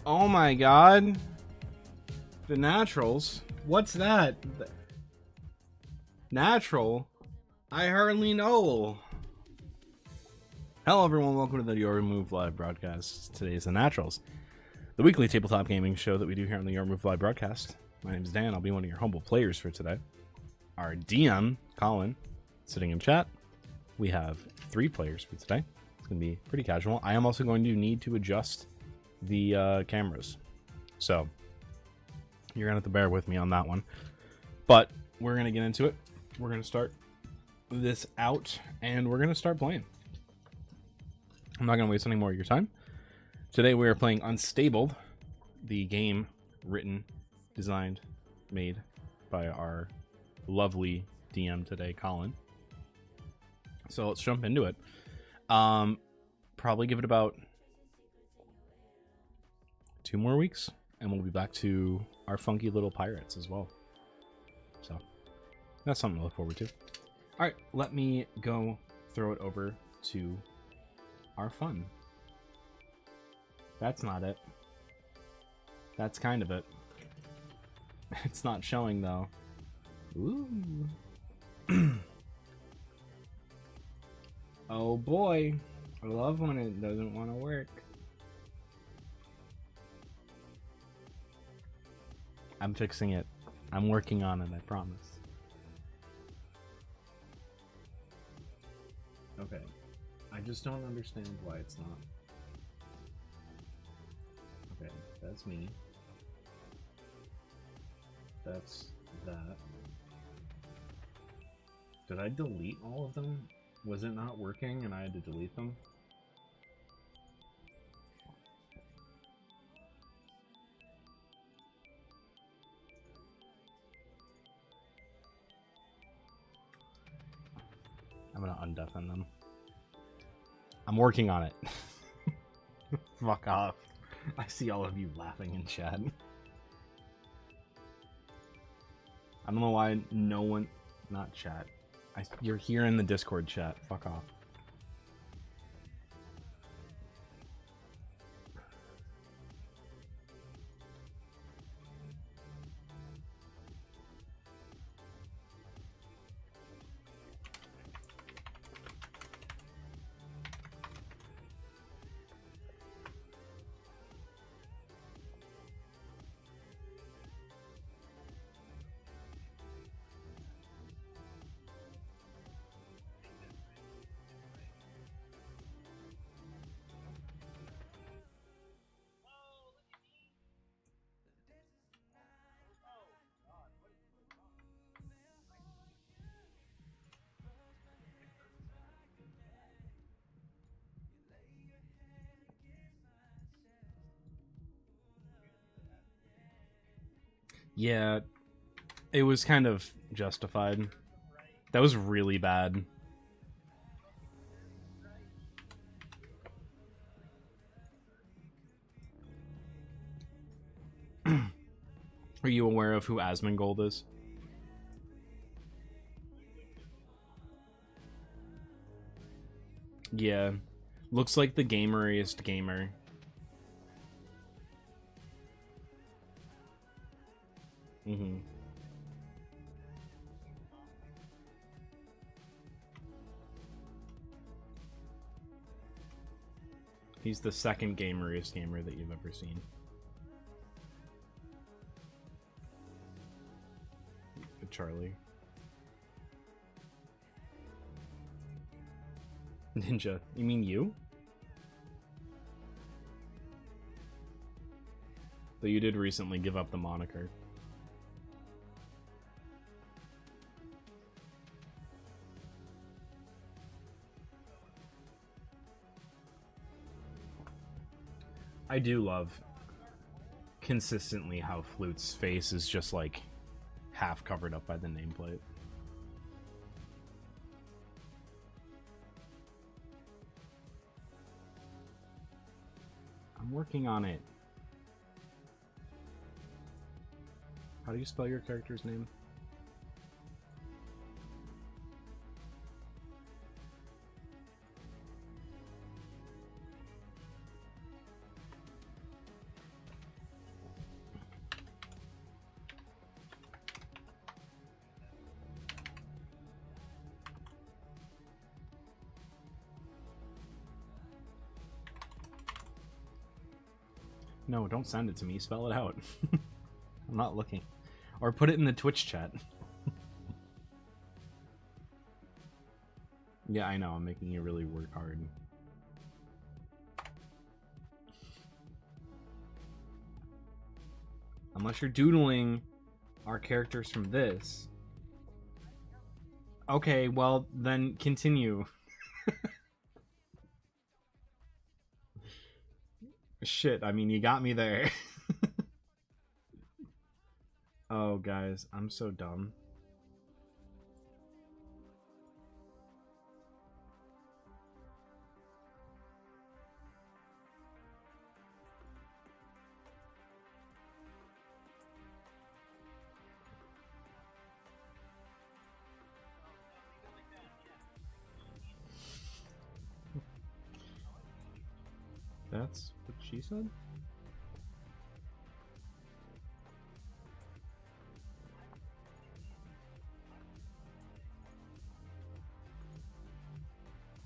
Oh my god. The naturals? What's that? Natural? I hardly know. Hello everyone, welcome to the Your Move Live broadcast. Today is the Naturals, the weekly tabletop gaming show that we do here on the Your Move Live broadcast. My name is Dan, I'll be one of your humble players for today. Our DM, Colin, sitting in chat. We have 3 players for today. It's going to be pretty casual. I am also going to need to adjust the cameras. So, you're going to have to bear with me on that one. But, we're going to get into it. We're going to start this out, and we're going to start playing. I'm not going to waste any more of your time. Today we are playing Unstable, the game written, designed, made by our lovely DM today, Colin. So let's jump into it. Probably give it about 2 more weeks, and we'll be back to our funky little pirates as well. So that's something to look forward to. All right, let me go throw it over to our fun. That's not it. That's kind of it. It's not showing though. Ooh. Oh boy. I love when it doesn't want to work. I'm fixing it. I'm working on it, I promise. Okay. I just don't understand why it's not. Okay, that's me. That's that. Did I delete all of them? Was it not working and I had to delete them? I'm gonna undeafen them. I'm working on it. Fuck off. I see all of you laughing in chat. I don't know why no one... Not chat. You're here in the Discord chat. Fuck off. Yeah, it was kind of justified. That was really bad. Are you aware of who Asmongold is? Yeah. Looks like the gameriest gamer. Mm-hmm. He's the second gameriest gamer that you've ever seen. Charlie. Ninja. You mean you? Though you did recently give up the moniker. I do love consistently how Flute's face is just like half covered up by the nameplate. I'm working on it. How do you spell your character's name? No, don't send it to me. Spell it out. I'm not looking. Or put it in the Twitch chat. Yeah, I know. I'm making you really work hard. Unless you're doodling our characters from this. Okay, well, then continue. Shit, I mean, you got me there. Oh, guys, I'm so dumb. That's what she said?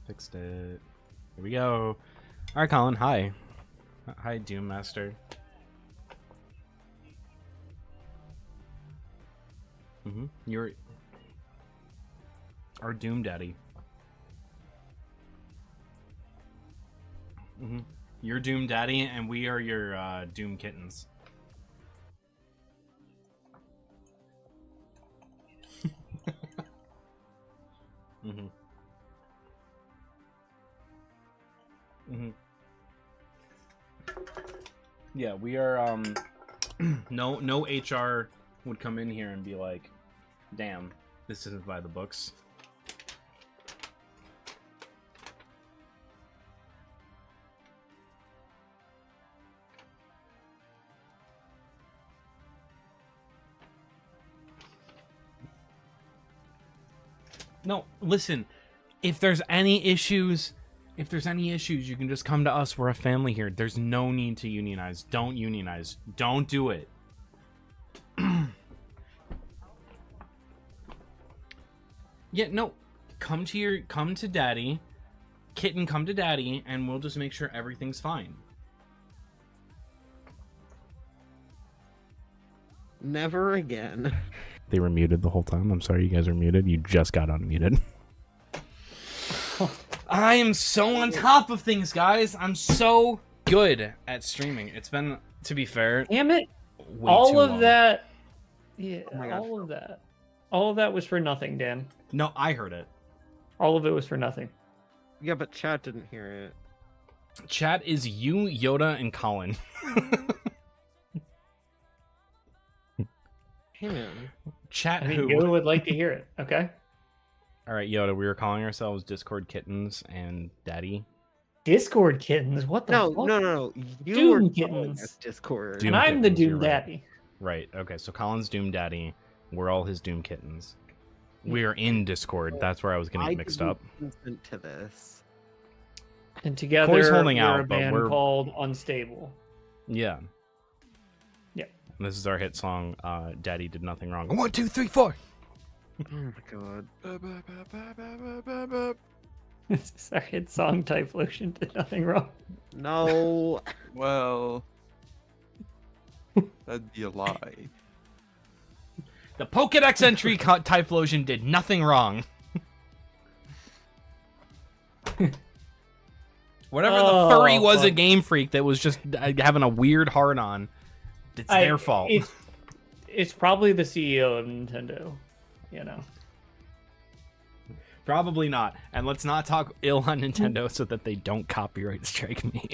Fixed it. Here we go. Alright, Colin, hi. Hi, Doom Master. You're our Doom Daddy. You're Doom Daddy, and we are your Doom Kittens. Yeah, we are. No HR would come in here and be like, "Damn, this isn't by the books." No, listen. If there's any issues, you can just come to us. We're a family here. There's no need to unionize. Don't unionize. Don't do it. Yeah, no. Come to Daddy. Kitten, come to Daddy, and we'll just make sure everything's fine. Never again. They were muted the whole time. I'm sorry you guys are muted. You just got unmuted. I am so on top of things, guys. I'm so good at streaming. It's been, to be fair, damn it. Way all too of long. that. Yeah, Oh all of that. All of that was for nothing, Dan. No, I heard it. All of it was for nothing. Yeah, but chat didn't hear it. Chat is you, Yoda, and Colin. Hey, man. Chat I mean, who? Yoda would like to hear it. Okay. All right, Yoda. We were calling ourselves Discord Kittens and Daddy. Discord Kittens. What the fuck? No. You Doom were Kittens. us Discord. Doom And I'm the Kittens, Doom you're right. Daddy. Right. Okay. So Colin's Doom Daddy. We're all his Doom Kittens. We're in Discord. That's where I was getting mixed up. Consent to this. And together Corey's holding we're out, a but band we're- called Unstable. Yeah. Yeah. And this is our hit song. Daddy did nothing wrong. 1, 2, 3, 4. Oh my god. This is our hit song, Typhlosion did nothing wrong. No. Well, that'd be a lie. The Pokedex entry Typhlosion did nothing wrong. Whatever the furry was a Game Freak that was just having a weird hard on. It's their fault. It's probably the CEO of Nintendo, you know. Probably not. And let's not talk ill on Nintendo so that they don't copyright strike me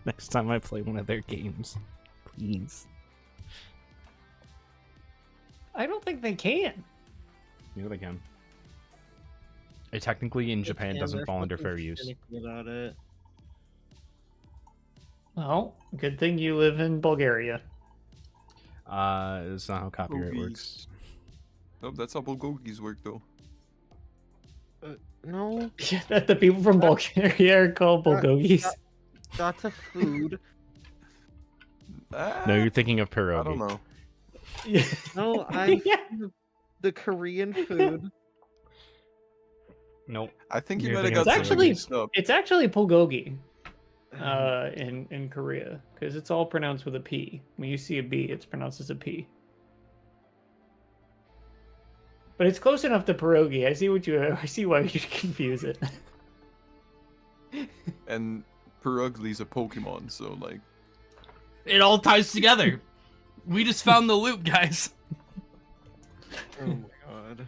next time I play one of their games. Please. I don't think they can. Yeah, they can. It technically in Japan doesn't fall under fair use. About it. Well, good thing you live in Bulgaria. It's not how copyright Bulgies. works. Nope, that's how Bulgogis work, though. No. Yeah, that the people from Bulgaria are called Bulgogis. That's a food. No, you're thinking of pierogi. I don't know. No, I Yeah. the Korean food. Nope. I think you You're might have thinking got of something It's mixed up. It's actually bulgogi. in Korea, because it's all pronounced with a P. When you see a B, it's pronounced as a P. But it's close enough to pierogi. I see why you confuse it. And Perugly's a Pokemon, so like. It all ties together. We just found the loop, guys. Oh my god.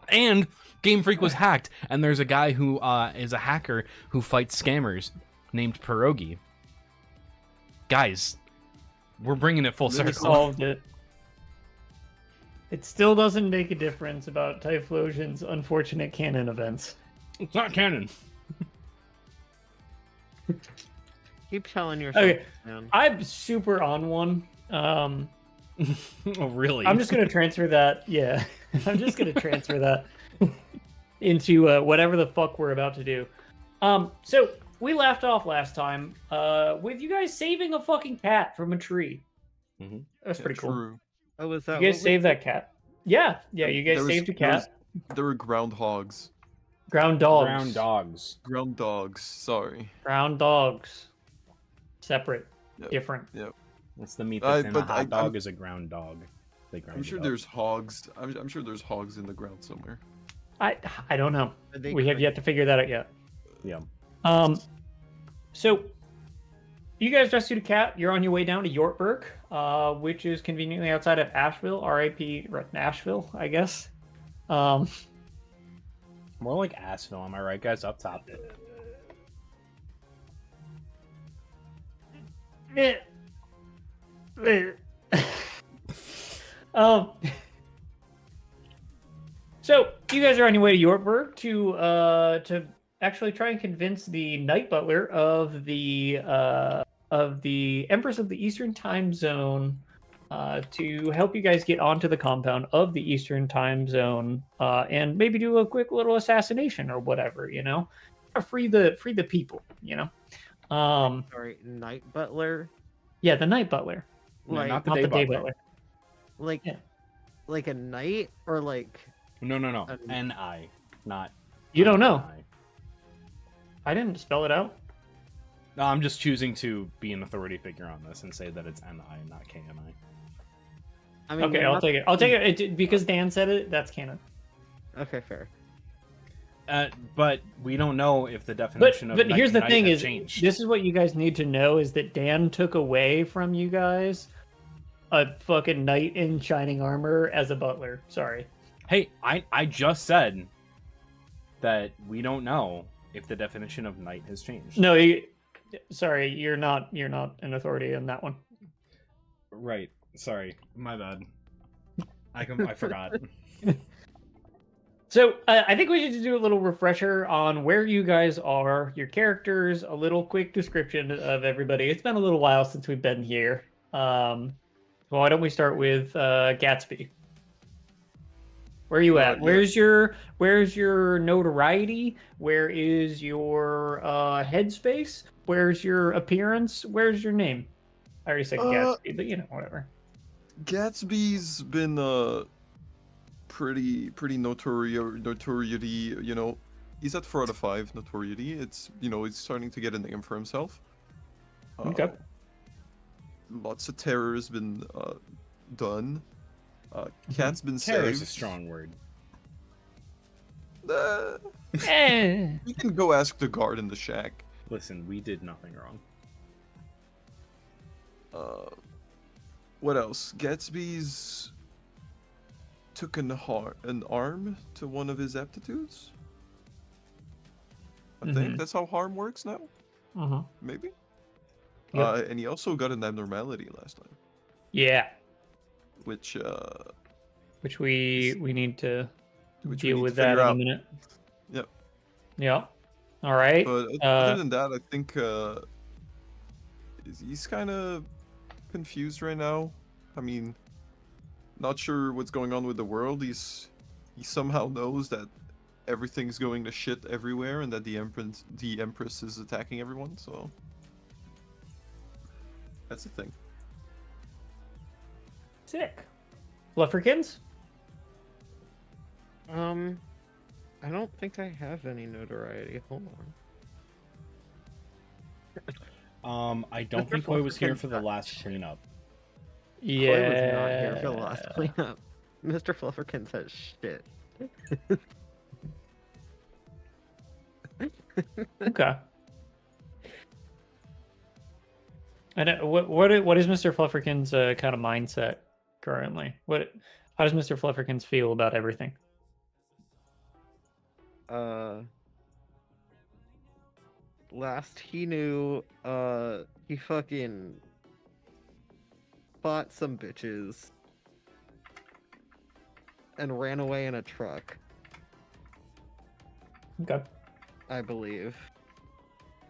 And Game Freak was hacked, and there's a guy who is a hacker who fights scammers named Pierogi. Guys, we're bringing it full We circle. solved it. It still doesn't make a difference about Typhlosion's unfortunate canon events. It's not canon. Keep telling yourself, Okay, man. I'm super on one. Oh, really? I'm just gonna transfer that. Yeah, I'm just gonna transfer that into whatever the fuck we're about to do. So we left off last time with you guys saving a fucking cat from a tree. Mhm. That's Yeah, pretty cool. true. Oh, was that You guys what saved that cat. Yeah, you guys There was- saved a there was- cat. There were groundhogs. Ground dogs. Brown dogs. Ground dogs, sorry. Ground dogs. Separate. Yep. Different. It's the meat that's in a but hot I- dog I'm- is a ground dog. They ground I'm it sure up. there's hogs. I'm sure there's hogs in the ground somewhere. I don't know. Did they We have correct- yet to figure that out yet. Yeah. So you guys rescued a cat. You're on your way down to Yorkburg, which is conveniently outside of Asheville, RIP Nashville, I guess. More like Asheville, am I right, guys? Up top. um, so you guys are on your way to Yorkburg to actually try and convince the night butler of the Empress of the Eastern Time Zone to help you guys get onto the compound of the Eastern Time Zone and maybe do a quick little assassination or whatever, you know, free the people, you know. Sorry, night butler. Yeah, the night butler, No, Like, not the not day the day butler. butler. like, Yeah. like a knight or like. No. Um, N-I, not You don't know. I. I didn't spell it out. No, I'm just choosing to be an authority figure on this and say that it's N-I and not K-N-I. I mean, Okay, you're I'll not- take it. I'll take it because Dan said it. That's canon. Okay, fair. But we don't know if the definition of But night here's the night thing: has is changed. this is what you guys need to know: is that Dan took away from you guys a fucking knight in shining armor as a butler. Sorry. Hey, I just said that we don't know if the definition of night has changed. No, sorry, you're not an authority on that one. Right. Sorry. My bad. I forgot. So I think we should do a little refresher on where you guys are, your characters, a little quick description of everybody. It's been a little while since we've been here. So why don't we start with Gatsby? Where are you at? Yeah. Where's your notoriety? Where is your headspace? Where's your appearance? Where's your name? I already said Gatsby, but you know, whatever. Gatsby's been pretty notoriety, you know. He's at 4 out of 5 notoriety. It's, you know, he's starting to get a name for himself. Okay. Lots of terror has been done. Cat's been Terror saved. is a strong word. Eh. You can go ask the guard in the shack. Listen, we did nothing wrong. What else? Gatsby's took an arm to one of his aptitudes. I think Mhm. that's how harm works now. Uh-huh. Maybe. Yep. And he also got an abnormality last time, Yeah. which Which we need to Which we deal need with to that in figure a out. minute. Yep. Yeah. All right. But Uh, other than that, I think he's kind of confused right now. I mean, not sure what's going on with the world. He somehow knows that everything's going to shit everywhere and that the Empress is attacking everyone. So that's the thing. Sick. Flufferkins? I don't think I have any notoriety. Hold on. I don't Mr. think Koi was here Flufferkins for the got last shit. cleanup. Yeah. Koi was not here for the last cleanup. Mr. Flufferkins has shit. Okay. And what is Mr. Flufferkins' kind of mindset currently? How does Mr. Flufferkins feel about everything? Last he knew, he fucking fought some bitches and ran away in a truck, Okay. I believe.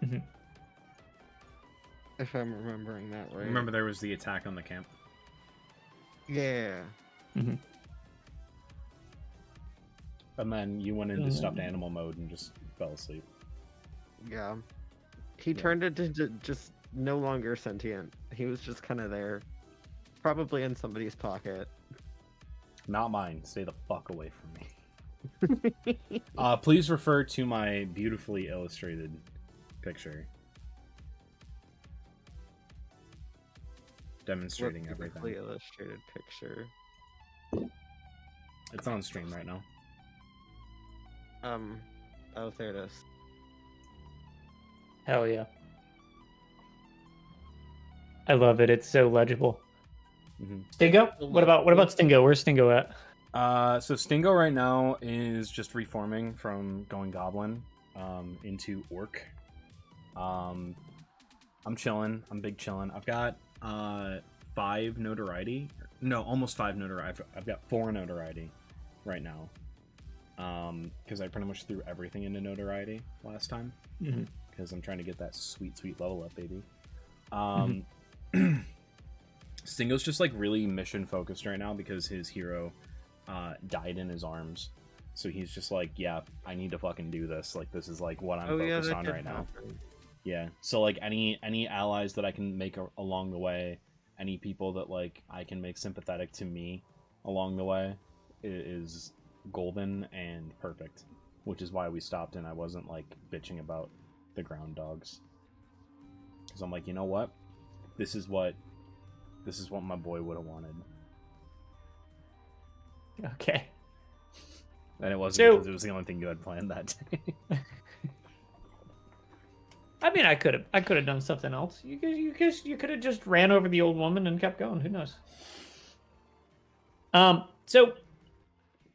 Mhm. If I'm remembering that right. Remember, there was the attack on the camp. Yeah. Mhm. And then you went into stuffed animal mode and just fell asleep. Yeah. He Yeah. turned into just no longer sentient. He was just kind of there. Probably in somebody's pocket. Not mine. Stay the fuck away from me. Please refer to my beautifully illustrated picture. Demonstrating What beautifully everything. illustrated picture. It's on stream right now. Oh, there it is. Hell yeah. I love it. It's so legible. Mm-hmm. Stingo? What about Stingo? Where's Stingo at? So Stingo right now is just reforming from going goblin into orc. I'm chilling. I'm big chilling. I've got 5 notoriety. No, almost 5 notoriety. I've got 4 notoriety right now. Because I pretty much threw everything into notoriety last time. Because I'm trying to get that sweet level up, baby. Stingo's just like really mission focused right now because his hero died in his arms. So he's just like, yeah, I need to fucking do this. Like, this is like what I'm focused on right now. Yeah. So like any allies that I can make along the way, any people that like I can make sympathetic to me along the way is golden and perfect. Which is why we stopped and I wasn't like bitching about the ground dogs. Because I'm like, you know what? This is what my boy would have wanted. Okay. And it wasn't because it was the only thing you had planned that day. I mean, I could have done something else. You could have just ran over the old woman and kept going. Who knows? So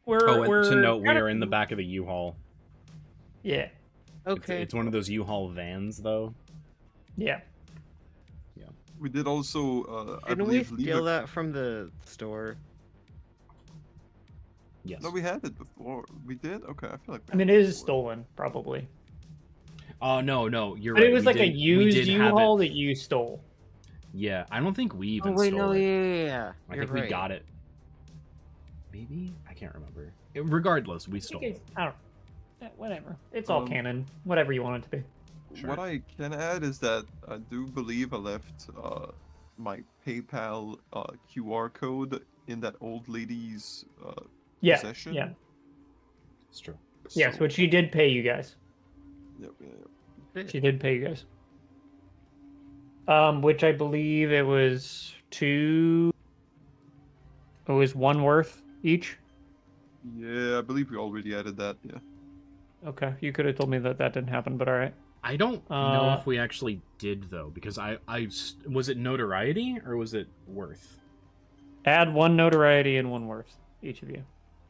we're to note, we kind are in the back of a U-Haul. Yeah. Okay. It's one of those U-Haul vans, though. Yeah. We did also, I Didn't we believe, leave steal a... that from the store? Yes. No, we had it before. We did? Okay, I feel like... I mean, it is stolen, probably. Oh, no, you're But right. it was We like a did- we used did have U-Haul it- that you stole. Yeah, I don't think we even Oh wait, stole no, it. yeah. I You're think right. we got it. Maybe? I can't remember. Regardless, we stole it. I don't. Whatever. It's all Um, canon. Whatever you want it to be. Sure. What I can add is that I do believe I left my PayPal QR code in that old lady's Yeah. possession. Yeah. It's true. Yes, So- but she did pay you guys. Yep. She did pay you guys. Which I believe it was 2. It was 1 worth each. Yeah, I believe we already added that. Yeah. Okay, you could have told me that didn't happen, but all right. I don't know if we actually did, though, because was it notoriety or was it worth? Add 1 notoriety and 1 worth, each of you.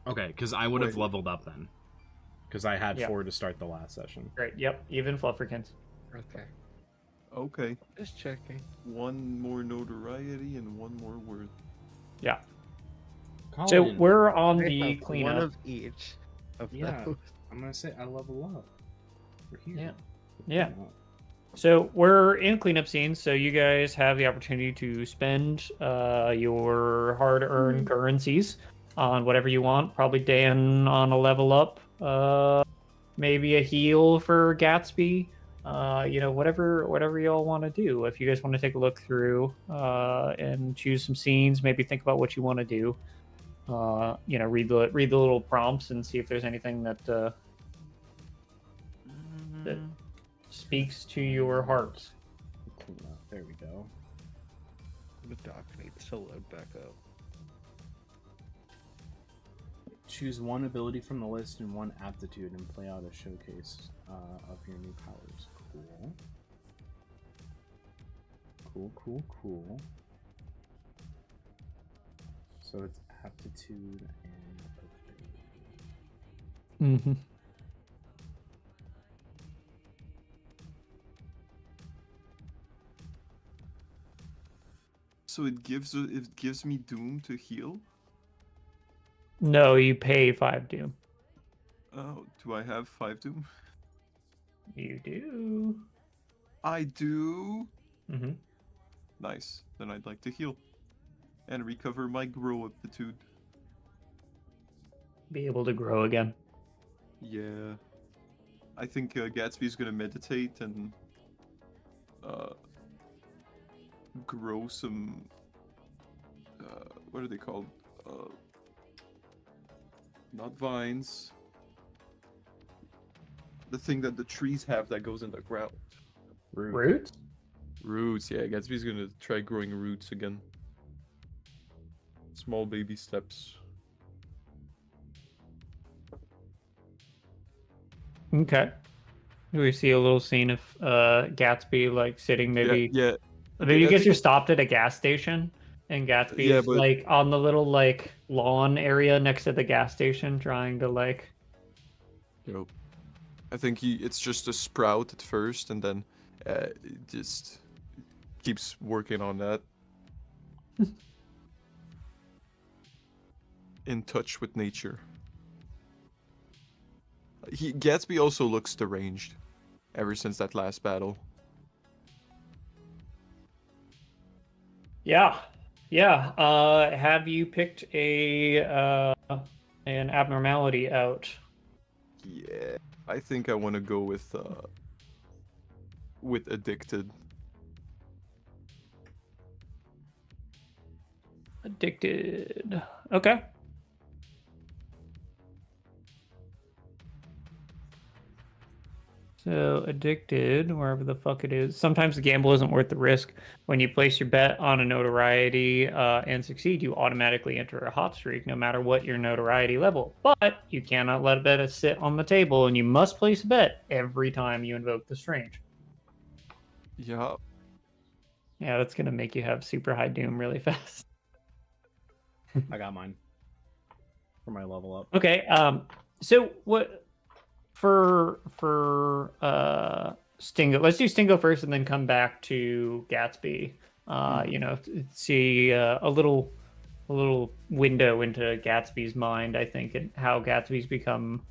Okay, because I would have Wait. leveled up then. Because I had Yeah. 4 to start the last session. Great. Yep. Even Flufferkins. Okay. Okay. Just checking. 1 more notoriety and 1 more worth. Yeah. So Colin, we're on I the have cleanup. one of each of Yeah. those. I'm gonna say I level up. We're here. Yeah. Yeah. So we're in cleanup scenes, so you guys have the opportunity to spend your hard-earned currencies on whatever you want. Probably Dan on a level up, maybe a heal for Gatsby. Whatever y'all want to do. If you guys want to take a look through and choose some scenes, maybe think about what you want to do. Read the little prompts and see if there's anything that speaks to your hearts. There we go. The dock needs to load back up. Choose one ability from the list and one aptitude and play out a showcase of your new powers. Cool. Cool. So it's aptitude and ability. Mm-hmm. So it gives me Doom to heal. No, you pay 5 Doom. Oh, do I have 5 Doom? You do. I do. Mm-hmm. Nice. Then I'd like to heal and recover my grow aptitude. Be able to grow again. Yeah. I think Gatsby's gonna meditate and grow some. What are they called? Not vines. The thing that the trees have that goes in the ground. Roots? Roots, yeah. Gatsby's gonna try growing roots again. Small baby steps. Okay. We see a little scene of Gatsby like sitting maybe. Yeah. Maybe you I guys think are stopped at a gas station, and Gatsby Yeah, is but- like on the little like lawn area next to the gas station, trying to like. Nope. I think it's just a sprout at first, and then it just keeps working on that. In touch with nature. Gatsby also looks deranged ever since that last battle. Yeah. Have you picked an abnormality out? Yeah, I think I want to go with addicted. Addicted. Okay. So addicted, wherever the fuck it is. Sometimes the gamble isn't worth the risk. When you place your bet on a notoriety and succeed, you automatically enter a hot streak, no matter what your notoriety level. But you cannot let a bet sit on the table, and you must place a bet every time you invoke the strange. Yeah. Yeah, that's gonna make you have super high doom really fast. I got mine for my level up. Okay. So what for Stingo? Let's do Stingo first, and then come back to Gatsby. You know, see a little window into Gatsby's mind, I think, and how Gatsby's become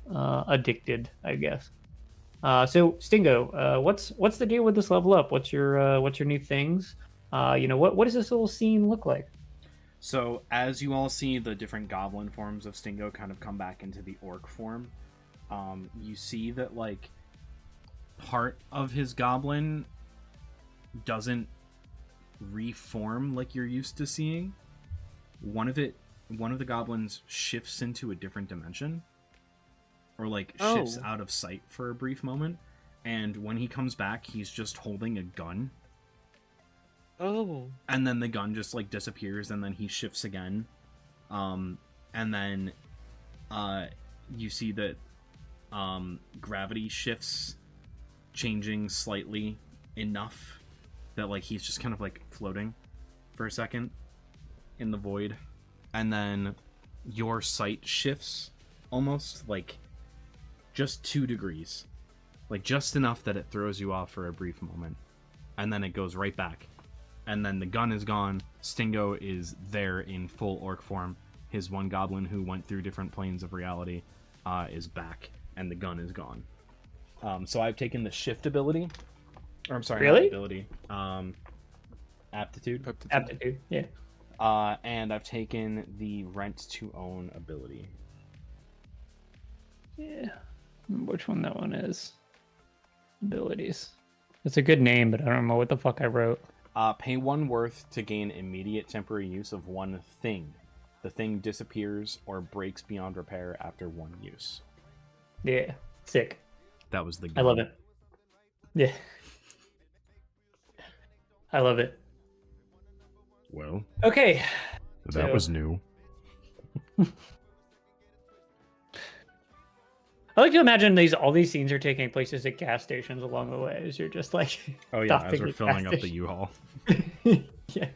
addicted, I guess. So Stingo, what's the deal with this level up? What's your new things? You know, what does this little scene look like? So as you all see the different goblin forms of Stingo kind of come back into the orc form, you see that like part of his goblin doesn't reform like you're used to seeing. One of the goblins shifts into a different dimension, or like shifts out of sight for a brief moment, and when he comes back, he's just holding a gun. Oh. And then the gun just like disappears, and then he shifts again. And then you see that gravity shifts, changing slightly enough that like he's just kind of like floating for a second in the void. And then your sight shifts almost like just 2 degrees. Like just enough that it throws you off for a brief moment. And then it goes right back. And then the gun is gone. Stingo is there in full orc form. His one goblin who went through different planes of reality is back, and the gun is gone. So I've taken the shift ability. Or I'm sorry, Really? not ability. Aptitude. Aptitude, yeah. And I've taken the rent to own ability. Yeah. Which one that one is? Abilities. It's a good name, but I don't know what the fuck I wrote. Pay 1 worth to gain immediate temporary use of one thing. The thing disappears or breaks beyond repair after 1 use. Yeah. Sick. That was the gun. I love it. Yeah. I love it. Well, Okay. that So- was new. I like to imagine all these scenes are taking places at gas stations along the way as you're just like Oh yeah, as stopping we're at filling gas up the station. U-Haul. Yeah.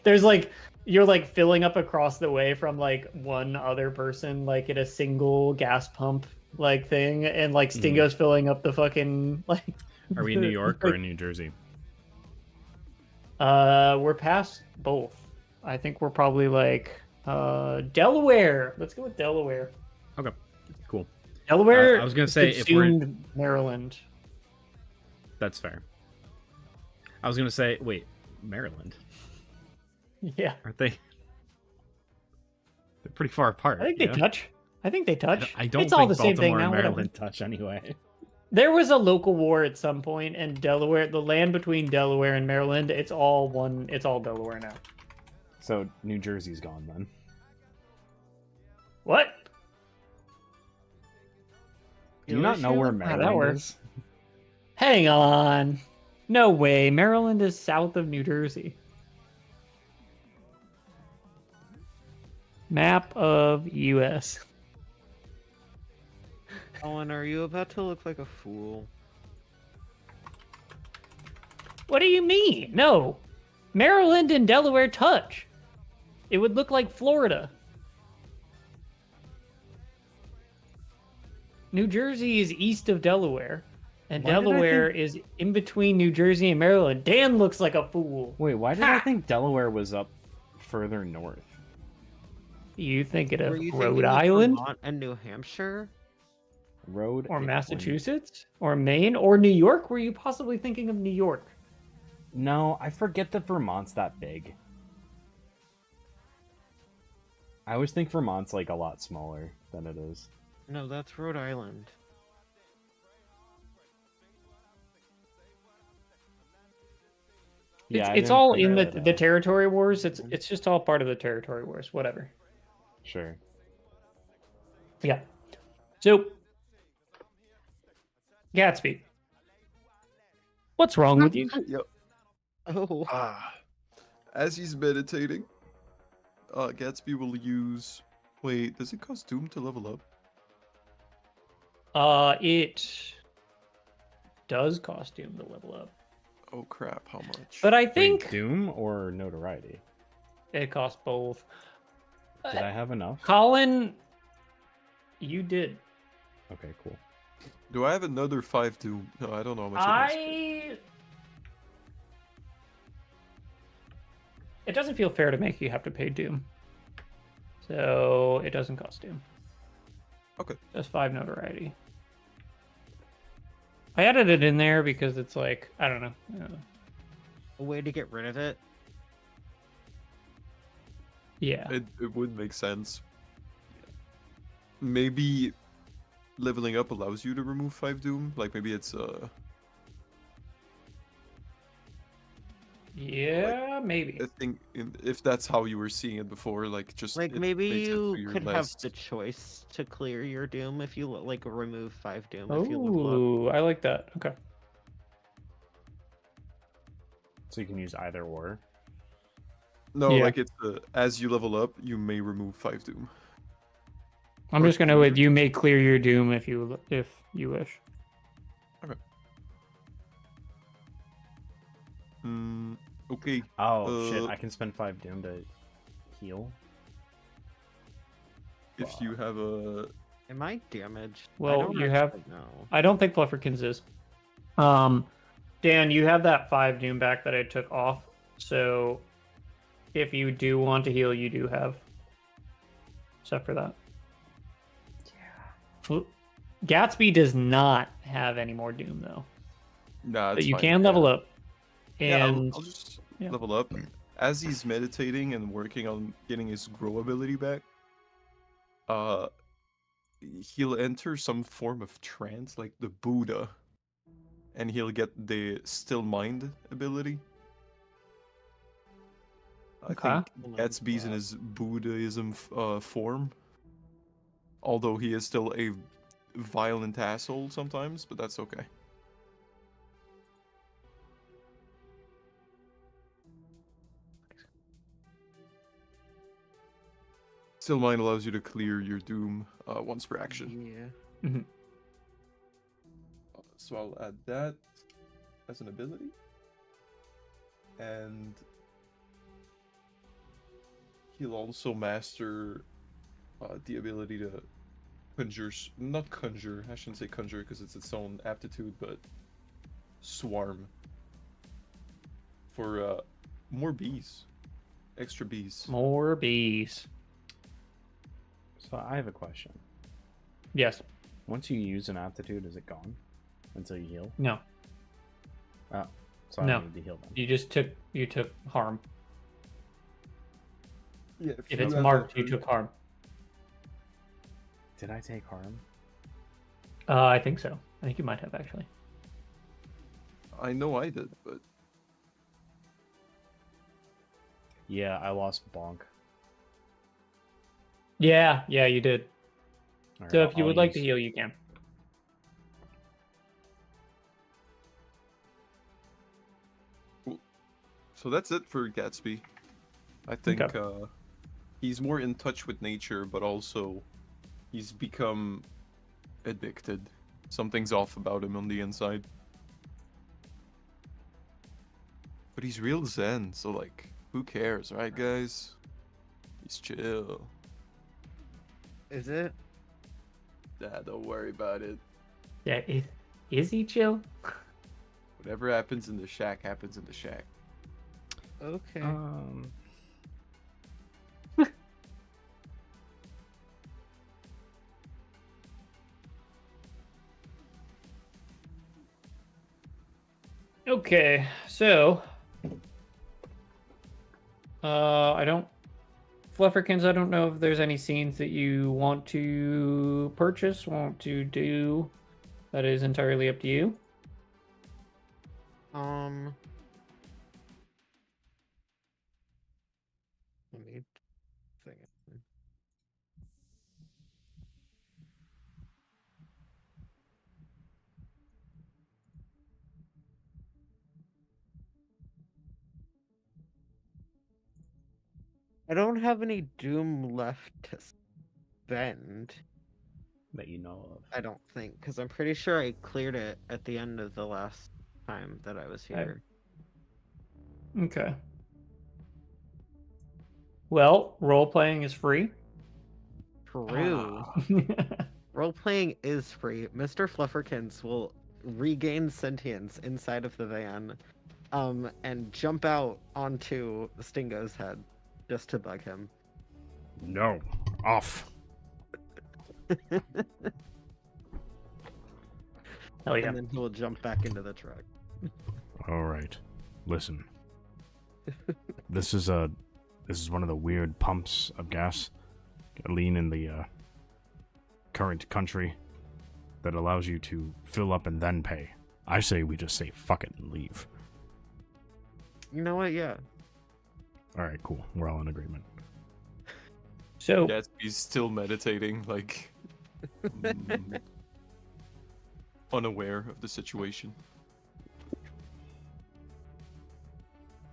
There's like you're like filling up across the way from like one other person like at a single gas pump like thing, and like Stingo's filling up the fucking like. Are we in New York or in New Jersey? We're past both. I think we're probably like Delaware. Let's go with Delaware. Okay, cool. Delaware. I was gonna say, if we're- subsumed Maryland. That's fair. I was gonna say, wait, Maryland? Yeah, Aren't they? They're pretty far apart. I think they yeah? touch. I think they touch. I don't It's think all the same Baltimore thing now. and Whatever. Maryland touch anyway. There was a local war at some point, and Delaware, the land between Delaware and Maryland, it's all one. It's all Delaware now. So New Jersey's gone then. What? Do you not know where that Maryland works. is? Hang on. No way. Maryland is south of New Jersey. Map of U.S. Owen, are you about to look like a fool? What do you mean? No. Maryland and Delaware touch. It would look like Florida. New Jersey is east of Delaware, and Why did I Delaware is in between New Jersey and Maryland. Dan looks like a fool. Wait, why did I think Delaware was up further north? You thinking of Were you Rhode thinking of Island? Vermont and New Hampshire? Road Or Bitcoin. Massachusetts? Or Maine? Or New York? Were you possibly thinking of New York? No, I forget that Vermont's that big. I always think Vermont's like a lot smaller than it is. No, that's Rhode Island. Yeah, I It's didn't all in figure the that out. territory wars. It's just all part of the territory wars. Whatever. Sure. Yeah. So, Gatsby, what's wrong with you? Yep. Oh, As he's meditating, Gatsby will use. Wait, does it cost Doom to level up? It does cost him to level up, Oh crap! How much? but I Wait, think Doom or Notoriety? it costs both. Did I have enough? Colin, you did. Okay, cool. Do I have another 5 Doom? No, I don't know how much it is. It doesn't feel fair to make you have to pay Doom. So it doesn't cost Doom. Okay. Just 5 notoriety. I added it in there because it's like, I don't know. a way to get rid of it. Yeah. It would make sense. Maybe leveling up allows you to remove 5 Doom. Like maybe it's Yeah, maybe. I think if that's how you were seeing it before, like just Like it maybe makes it so you you're could have less- the choice to clear your Doom if you like remove 5 Doom if you level up. Ooh, I like that. Okay. So you can use either or. No, Yeah. like it's as you level up, you may remove 5 Doom. I'm just gonna with you may clear your Doom if you wish. Okay. Oh shit! Uh, I can spend 5 Doom to heal. If you have a Am I damaged? Well, you have- No. I don't think Flufferkins is. Dan, you have that 5 Doom back that I took off. So if you do want to heal, you do have. Except for that. Yeah. Gatsby does not have any more Doom though. nah, But it's you fine. can level up. Yeah, And I'll just yeah. level up. As he's meditating and working on getting his grow ability back, he'll enter some form of trance, like the Buddha, and he'll get the still mind ability. I Okay. think Gatsby's in his Buddhism form, although he is still a violent asshole sometimes, but that's okay. Still Mind allows you to clear your doom once per action. Yeah. So I'll add that as an ability. And he'll also master the ability to conjure, not conjure, I shouldn't say conjure because it's its own aptitude, but swarm for more bees, extra bees. More bees. So I have a question. Yes. Once you use an aptitude, is it gone until you heal? No. Oh, so I No. don't need to heal then. You just took harm. Yeah, If it's marked, you took harm. Did I take harm? I think so. I think you might have actually. I know I did, but Yeah, I lost bonk. Yeah, you did. Alright, So if you I'll would like to use- heal, you can. so that's it for Gatsby. I think Okay. he's more in touch with nature, but also he's become addicted. Something's off about him on the inside. But he's real zen, so like, who cares, right, guys? He's chill. Is it? Don't worry about it. Yeah, is he chill? Whatever happens in the shack happens in the shack. Okay. Okay, so I don't Flufferkins, I don't know if there's any scenes that you want to purchase, want to do. That is entirely up to you. Let me think. I don't have any doom left to spend. that you know of. I don't think, because I'm pretty sure I cleared it at the end of the last time that I was here. Okay. Well, role playing is free. True. Role playing is free. Mr. Flufferkins will regain sentience inside of the van, and jump out onto Stingo's head just to bug him. No, off. Hell yeah. And then he will jump back into the truck. All right, listen. This is one of the weird pumps of gas, lean in the current country, that allows you to fill up and then pay. I say we just say fuck it and leave. You know what? Yeah. All right, cool. We're all in agreement. So Gatsby's still meditating, like unaware of the situation.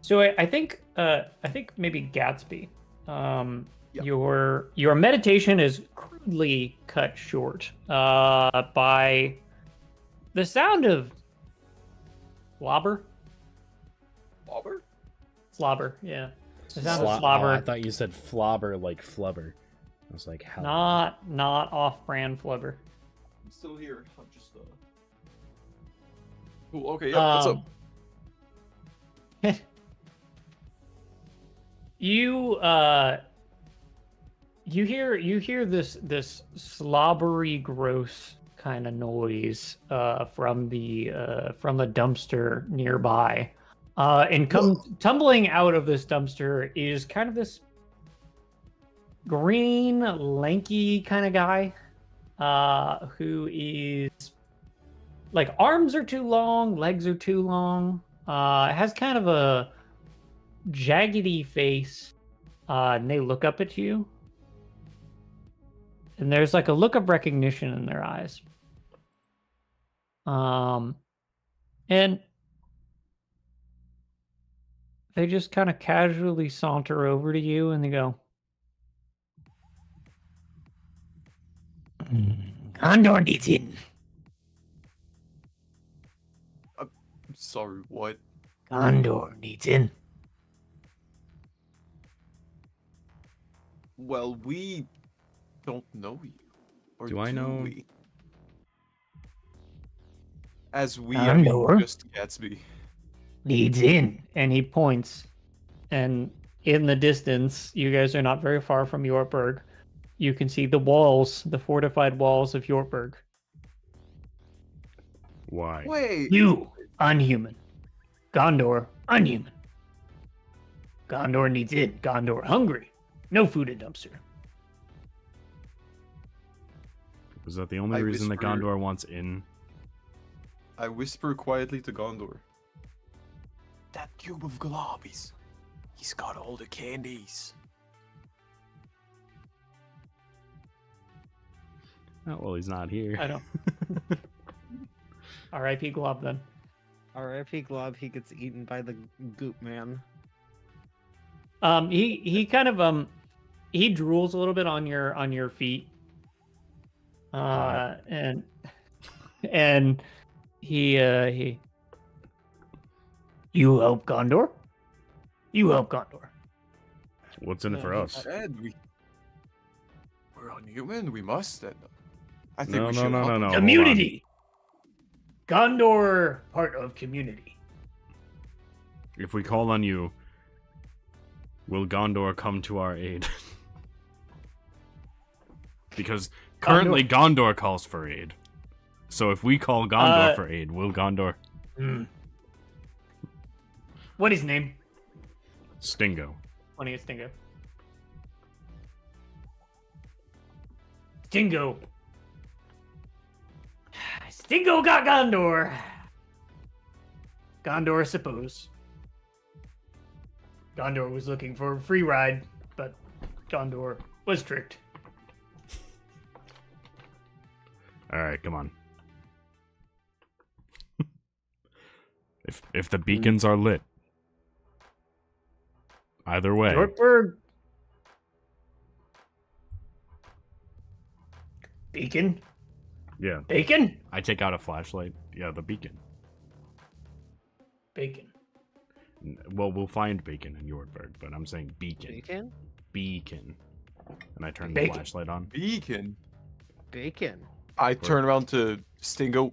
So I think maybe Gatsby, Yep. your meditation is crudely cut short by the sound of slobber. Slobber, yeah. The sound of slobber. I thought you said flobber like flubber. I was like, hell. Not off-brand flubber. I'm still here. I'm just Cool. Okay. Yeah. What's up? You hear this slobbery, gross kind of noise from the dumpster nearby, and tumbling out of this dumpster is kind of this green, lanky kind of guy, who is like arms are too long, legs are too long, has kind of a jaggedy face, and they look up at you. And there's like a look of recognition in their eyes. And they just kind of casually saunter over to you and they go, Gondor needs in. I'm sorry, what? Gondor needs in. Well, we don't know you. Or Do I know- we? As we, I mean, Gondor just Gatsby. needs in. And he points. And in the distance, you guys are not very far from Yorkburg. You can see the walls, the fortified walls of Yorkburg. Why? Wait! You, unhuman. Gondor, unhuman. Gondor needs in. Gondor hungry. No food in dumpster. Was that the only I reason that whisper- Gondor wants in? I whisper quietly to Gondor. That cube of globbies. He's got all the candies. Oh, well, he's not here. I don't. R.I.P. Glob then. R.I.P. Glob, he gets eaten by the goop man. He kind of he drools a little bit on your feet. And he you help Gondor? You help Gondor. What's in it for us? Ed, we're unhuman. We must. Ed. I think No, we no, should no, help no, him. no. hold on. Community. Gondor part of community. If we call on you, will Gondor come to our aid? Because currently Gondor calls for aid. So if we call Gondor for aid, will Gondor? What is his name? Stingo. Funny is Stingo. Stingo. Stingo got Gondor. Gondor, I suppose. Gondor was looking for a free ride, but Gondor was tricked. Alright, come on. If the beacons are lit. Either way. Yorkburg. Beacon? Yeah. Bacon? I take out a flashlight. Yeah, the beacon. Bacon. Well, we'll find bacon in Yorkburg, but I'm saying beacon. Bacon? Beacon. And I turn Bacon. the flashlight on. Beacon. Bacon. I turn around to Stingo. What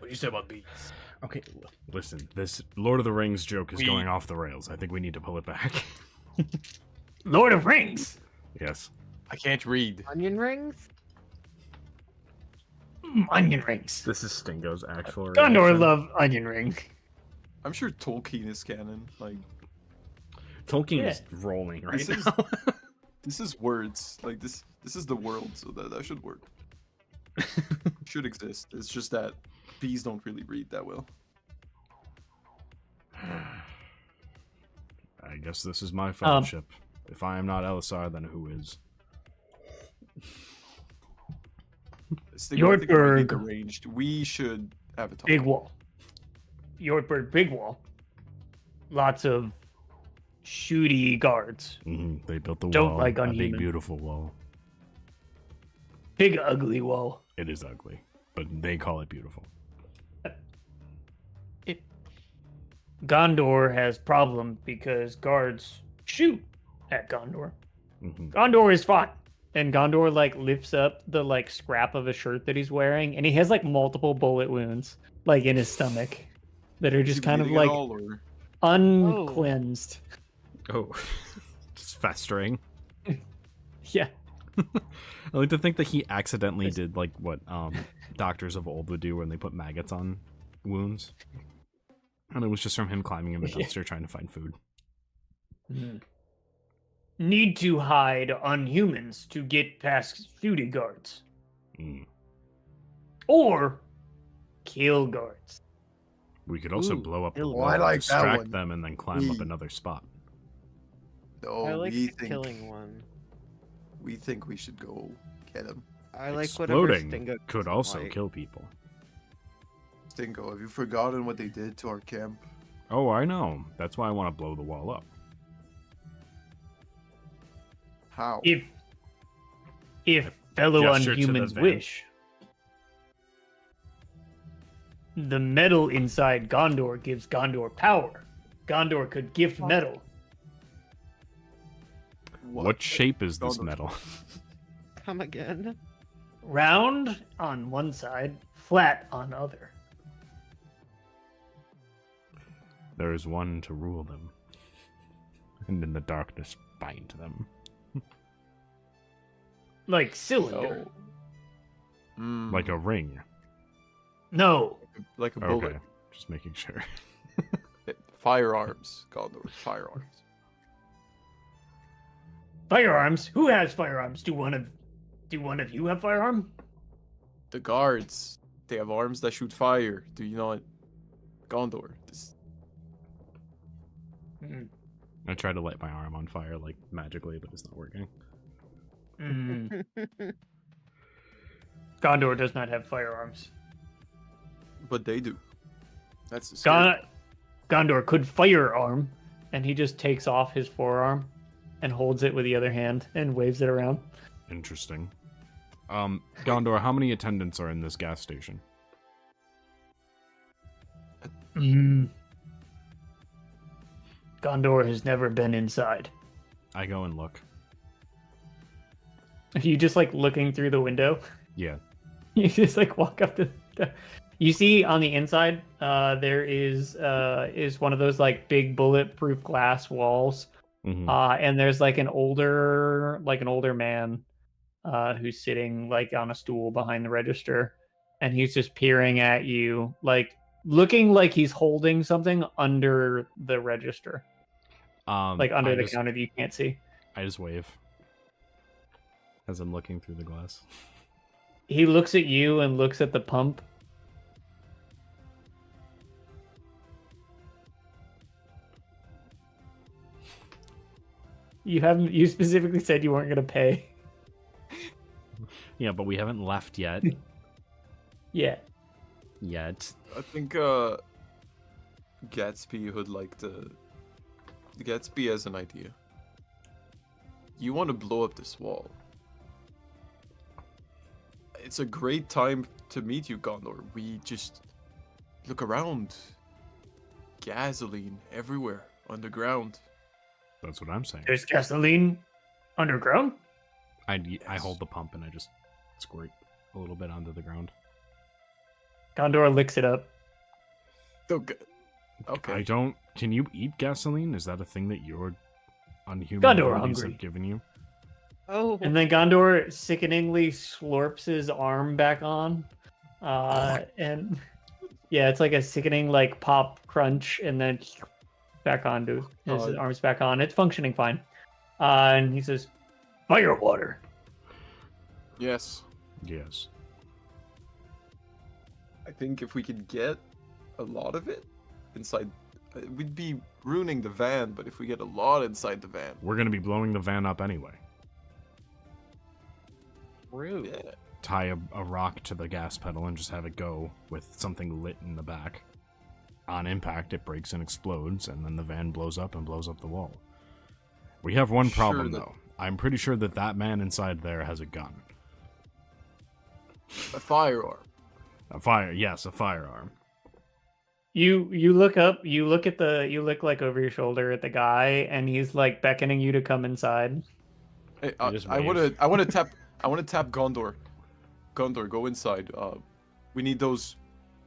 do you say about beans? Okay, listen. This Lord of the Rings joke is We- going off the rails. I think we need to pull it back. Lord of Rings. Yes. I can't read. Onion rings? Onion rings. This is Stingo's actual Gondor reaction. love onion ring. I'm sure Tolkien is canon. Like, Tolkien Yeah. is rolling right This is- now. this is words. Like, this is the world, so that should work. Should exist. It's just that bees don't really read that well. I guess this is my fellowship. If I am not Elisar, then who is? Stingo, I think we might need Yorkburg. arranged. We should have a talk. Big wall. Yorkburg, big wall. Lots of shooty guards. They built the Don't wall. like a big, unhuman. beautiful wall. Big ugly wall. It is ugly, but they call it beautiful. Gondor has problem because guards shoot at Gondor. Mhm. Gondor is fine. And Gondor like lifts up the like scrap of a shirt that he's wearing, and he has like multiple bullet wounds like in his stomach that are Is just he kind of bleeding at like all, or- uncleansed. Oh, just festering. Yeah. I like to think that he accidentally did like what doctors of old would do when they put maggots on wounds, and it was just from him climbing in the Yeah. dumpster trying to find food. Need to hide unhumans to get past shooty guards. Mm. Or kill guards. We could also Ooh, blow up the kill wall, I like that distract one. them, and then climb up We- another spot. No, I like we the think killing one. we think we should go get him. I like whatever Exploding Stingo could doesn't also like. kill people. Stingo, have you forgotten what they did to our camp? Oh, I know. That's why I want to blow the wall up. How? If fellow gesture to the unhumans van. wish, The metal inside Gondor gives Gondor power. Gondor could gift metal. What shape is this Gondor. metal? Come again? Round on one side, flat on other. There is one to rule them, and in the darkness bind them. Like cylinder. Like a ring. No. Like a bullet. Okay, just making sure. Firearms, Gondor. Firearms. Firearms? Who has firearms? Do one of you have firearm? The guards. They have arms that shoot fire. Do you know it? Gondor. Mm. I tried to light my arm on fire like magically, but it's not working. Mm. Gondor does not have firearms. But they do. That's the scary. Gondor could firearm, and he just takes off his forearm and holds it with the other hand and waves it around. Interesting. Gondor, how many attendants are in this gas station? Gondor has never been inside. I go and look. Are you just like looking through the window? Yeah. You just like walk up to you see on the inside there is one of those like big bulletproof glass walls. Mhm. And there's like an older man who's sitting like on a stool behind the register, and he's just peering at you, like looking like he's holding something under the register. Like under the counter that you can't see. I just wave as I'm looking through the glass. He looks at you and looks at the pump. You specifically said you weren't gonna pay. Yeah, but we haven't left yet. Yeah. Yet. I think Gatsby would like to. Gatsby has an idea. You want to blow up this wall. It's a great time to meet you, Gondor. We just look around. Gasoline everywhere underground. That's what I'm saying. There's gasoline underground? I Yes. hold the pump and I just squirt a little bit onto the ground. Gondor licks it up. Okay. I don't. Can you eat gasoline? Is that a thing that your unhuman Gondor bodies hungry. have given you? Oh, And then Gondor sickeningly slurps his arm back on. And yeah, it's like a sickening like pop crunch, and then back onto his arms back on. It's functioning fine. And he says, "Fire water." Yes. Yes. I think if we could get a lot of it inside, we'd be ruining the van. But if we get a lot inside the van, We're gonna be blowing the van up anyway. rude. yeah. Tie a rock to the gas pedal and just have it go with something lit in the back. On impact, it breaks and explodes, and then the van blows up and blows up the wall. We have one problem, Sure, though. I'm pretty sure that man inside there has a gun. A firearm. A firearm. You look up, you look like over your shoulder at the guy, and he's like beckoning you to come inside. Hey, You just I want wave. to tap. I want to tap Gondor. Gondor, go inside. We need those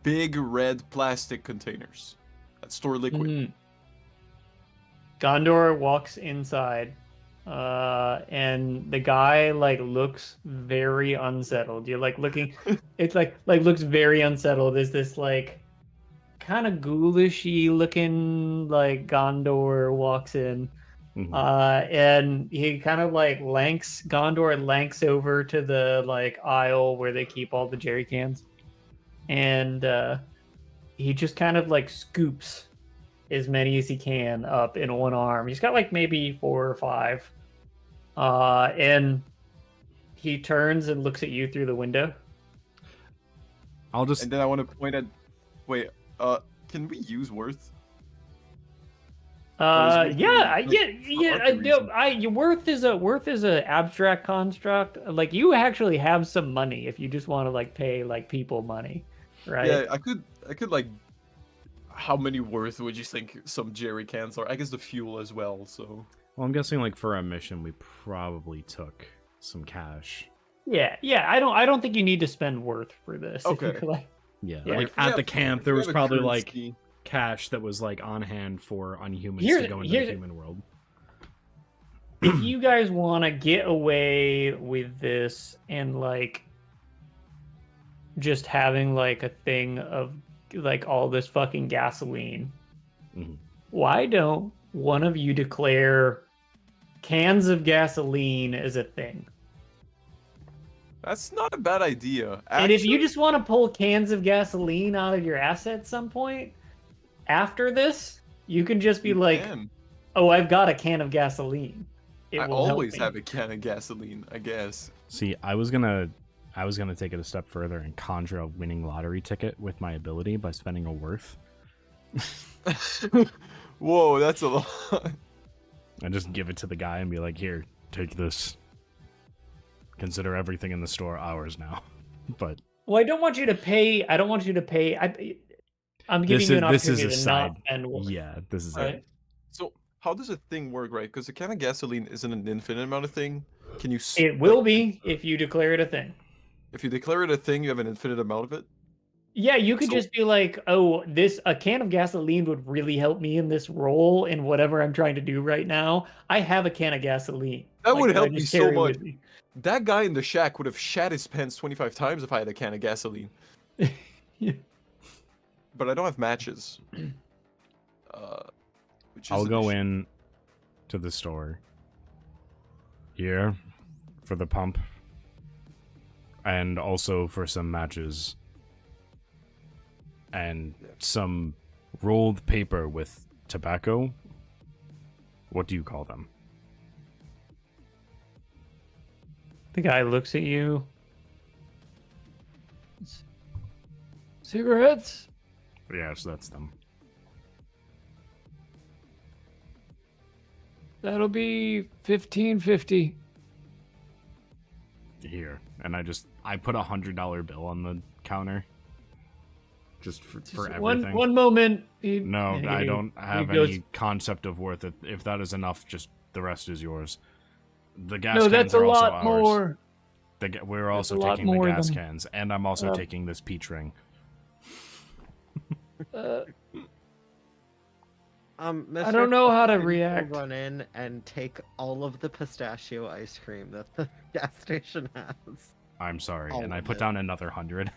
big red plastic containers that store liquid. Mhm. Gondor walks inside, and the guy like looks very unsettled. You're like looking, it's like looks very unsettled. Is this like kind of ghoulishy looking like Gondor walks in? Mhm. And he kind of like Gondor lanks over to the like aisle where they keep all the jerry cans, and he just kind of like scoops as many as he can up in one arm. He's got like maybe 4 or 5, and he turns and looks at you through the window. I'll just. And then I want to point at. Wait. Can we use worth? Or is worth Worth is a abstract construct. Like you actually have some money if you just want to like pay like people money. right? Yeah, I could like. How many worth would you think some jerry cans are? I guess the fuel as well. So. Well, I'm guessing like for a mission, we probably took some cash. Yeah. I don't think you need to spend worth for this. If you Okay. collect. Yeah, Yeah. like If we at have- the camp, if there we was have a probably like currency- cash that was like on hand for unhumans Here's- to go into here's- the human world. If you guys want to get away with this and like just having like a thing of like all this fucking gasoline, Mhm. why don't one of you declare cans of gasoline as a thing? That's not a bad idea. And if you Actually, just want to pull cans of gasoline out of your asset at some point after this, you can just be you like, can. "Oh, I've got a can of gasoline." It I will help always me." have a can of gasoline. I guess. See, I was gonna take it a step further and conjure a winning lottery ticket with my ability by spending a worth. Whoa, that's a lot. I just give it to the guy and be like, "Here, take this. Consider everything in the store ours now." But Well, I don't want you to pay. I don't want you to pay. I'm giving this you is an this is opportunity a to side. not spend worth. Yeah, this is Right. it. So how does a thing work, right? Because a can of gasoline isn't an infinite amount of thing. Can you? It will be if you declare it a thing. If you declare it a thing, you have an infinite amount of it. Yeah, you could So- just be like, "Oh, a can of gasoline would really help me in this role in whatever I'm trying to do right now. I have a can of gasoline. That would I help me just so carry much. with me." That guy in the shack would have shat his pants 25 times if I had a can of gasoline. Yeah. But I don't have matches. Which is I'll an go issue. in to the store here for the pump and also for some matches and some rolled paper with tobacco. What do you call them? The guy looks at you. Cigarettes? Yes, that's them. That'll be $15.50. Here. And I put $100 bill on the counter. Just for everything. One moment. No, and I he- don't have he goes, any concept of worth. If that is enough, just the rest is yours. The gas No, cans that's a are also lot ours. more. We're also a lot taking the more gas than- cans, and I'm also taking this peach ring. Mr. I don't know how to Flufferkins will react. Run in and take all of the pistachio ice cream that the gas station has. I'm sorry, All and I of put it. down another 100.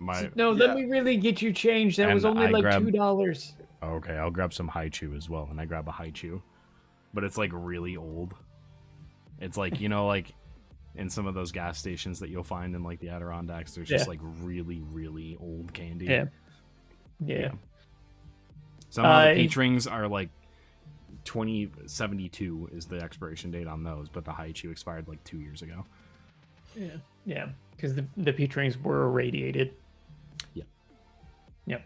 No, Yeah. let me really get you changed. That was And only I like grab- $2. Okay, I'll grab some haichu as well, and I grab a haichu, but it's like really old. It's like like in some of those gas stations that you'll find in like the Adirondacks. There's just Yeah. like really, really old candy. Yeah. Somehow the he- peach rings are like 2072 is the expiration date on those, but the haichu expired like 2 years ago. Yeah. Because the peach rings were irradiated. Yeah. Yep.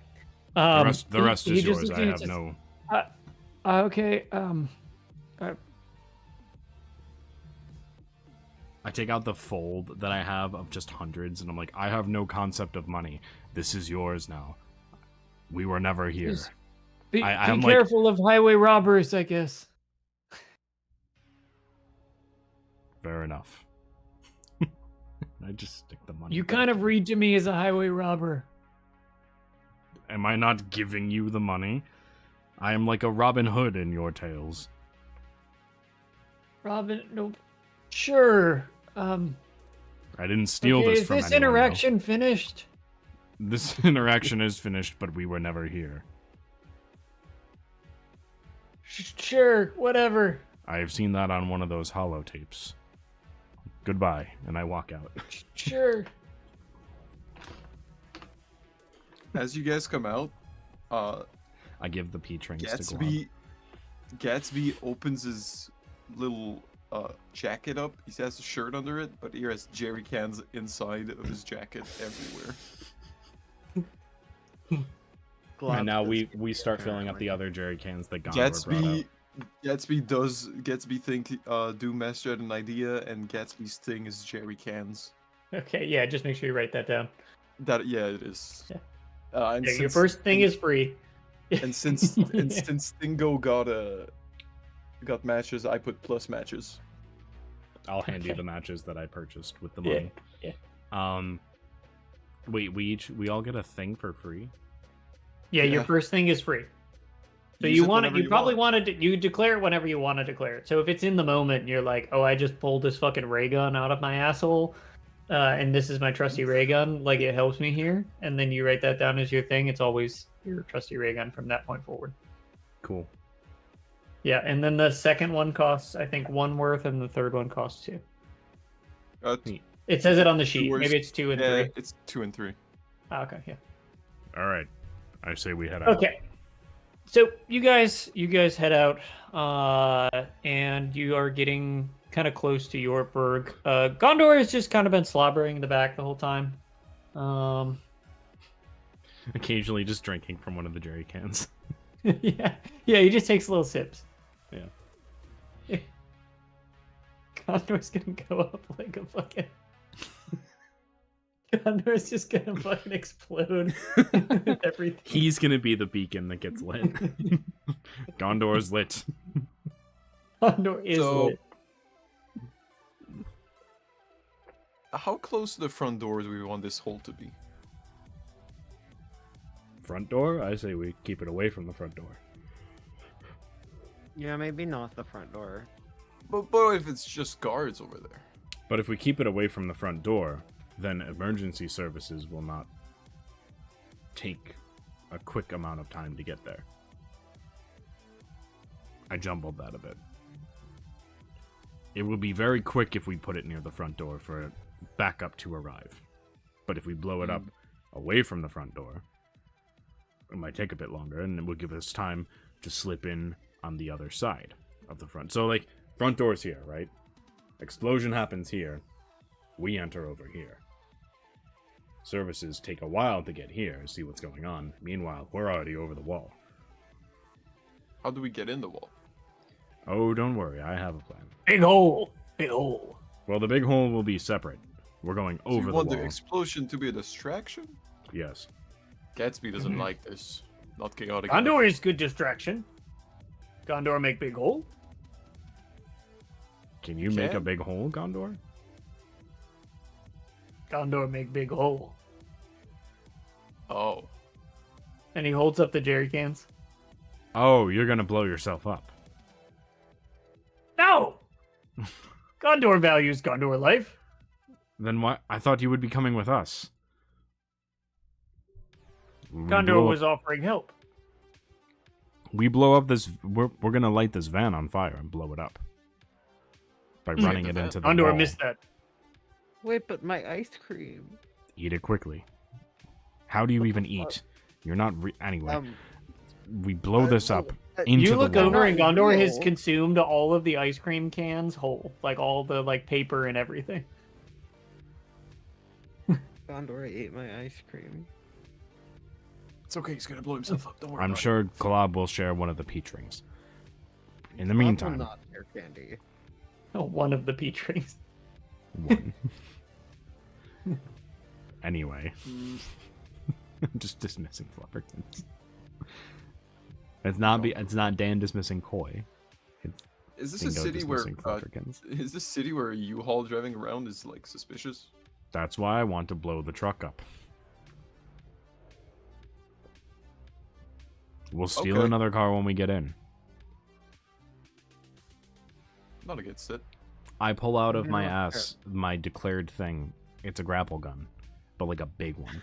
The rest is yours. I have just- no. Okay. I take out the fold that I have of just hundreds, and I'm like, I have no concept of money. This is yours now. We were never here. Just Be I'm like- careful of highway robbers, I guess. Fair enough. I just stick the money. You back kind of in. read to me as a highway robber. Am I not giving you the money? I am like a Robin Hood in your tales. Robin, no. Sure. I didn't steal Okay, this is from this anyone, though. interaction finished? This interaction is finished, but we were never here. Sure, whatever. I have seen that on one of those holotapes. Goodbye, and I walk out. Sure. As you guys come out, I give the peach rings to Guam. Gatsby opens his little jacket up. He has a shirt under it, but he has jerry cans inside of his jacket everywhere. Glad And now this we start filling up the apparently. other jerry cans that Gondor brought out. Gatsby think Doom Master had an idea, and Gatsby's thing is jerry cans. Okay, yeah, just make sure you write that down. Yeah, it is. Yeah. And Yeah, your since first thing is free. and since Stingo got matches, I put plus matches. I'll hand you Okay. the matches that I purchased with the Yeah, money. yeah. Wait, we all get a thing for free? Yeah, your Yeah. first thing is free. So Use you it want it. whenever You you probably want. want to. You declare it whenever you want to declare it. So if it's in the moment, and you're like, "Oh, I just pulled this fucking ray gun out of my asshole, and this is my trusty ray gun. Like it helps me here." And then you write that down as your thing. It's always your trusty ray gun from that point forward. Cool. Yeah, and then the second one costs, I think, 1 worth, and the third one costs 2. Neat. It says it on the sheet. worth. Maybe it's 2 and Yeah, 3. it's 2 and 3. Ah, okay, yeah. All right. I say we head out. Okay. So you guys head out, and you are getting kind of close to Yorkburg. Gondor has just kind of been slobbering in the back the whole time. Occasionally just drinking from one of the jerry cans. yeah, he just takes little sips. Yeah. Gondor's gonna go up like a fucking. Gondor's just gonna fucking explode with everything. He's gonna be the beacon that gets lit. Gondor's lit. Gondor is So- lit. How close to the front door do we want this hole to be? Front door? I say we keep it away from the front door. Yeah, maybe not the front door. But if it's just guards over there? But if we keep it away from the front door, then emergency services will not take a quick amount of time to get there. I jumbled that a bit. It will be very quick if we put it near the front door for backup to arrive. But if we blow it up away from the front door, it might take a bit longer, and it will give us time to slip in on the other side of the front. So, like, front door's here, right? Explosion happens here. We enter over here. Services take a while to get here, see what's going on. Meanwhile, we're already over the wall. How do we get in the wall? Oh, don't worry, I have a plan. Big hole. Big hole. Well, the big hole will be separate. We're going Do over you the want wall. the explosion to be a distraction? Yes. Gatsby doesn't like this. Not chaotic. Gondor is good distraction. Gondor make big hole. Can you make a Can. big hole, Gondor? Gondor make big hole. Oh. And he holds up the jerry cans. Oh, you're gonna blow yourself up. No! Gondor values Gondor life. Then why? I thought you would be coming with us. We Gondor blow was up, offering help. we blow up this. We're gonna light this van on fire and blow it up by running the it van. into the Gondor wall. missed that. Wait, but my ice cream. Eat it quickly. How do you even eat? You're not anyway. We blow this up into You the look wall. over and Not Gondor has real. consumed all of the ice cream cans whole. Like all the like paper and everything. Gondor ate my ice cream. It's okay, he's gonna blow himself up. Don't worry I'm about sure Glob will share one of the peach rings. In the Bob will meantime, not share candy. Oh, one of the peach rings. one. Anyway, it. just dismissing Flufferkins. It's not Dan dismissing Koi. It's Is this a Dingo city where dismissing Flufferkins. is this city where a U-Haul driving around is like suspicious? That's why I want to blow the truck up. We'll steal Okay. another car when we get in. Not against it. I pull out of my Yeah, ass my declared thing. It's a grapple gun, but like a big one.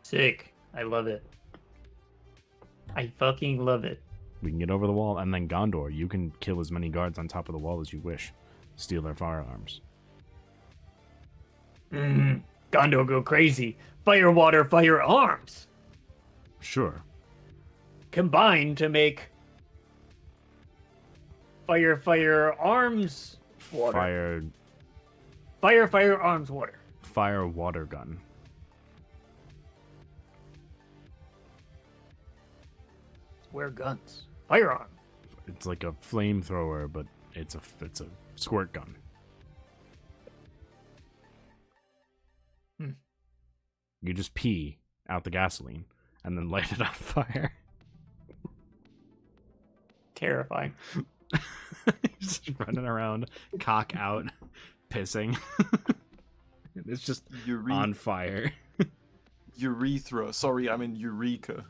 Sick. I love it. I fucking love it. We can get over the wall, and then Gondor, you can kill as many guards on top of the wall as you wish. Steal their firearms. Gondor go crazy. Fire, water, firearms. Sure. Combine to make fire, arms, water. Fire, arms, water. Fire water gun. Wear guns. Firearm. It's like a flamethrower, but it's a squirt gun. You just pee out the gasoline and then light it on fire. Terrifying. Just running around, cock out, pissing. It's just on fire. Urethra. Sorry, I mean Eureka.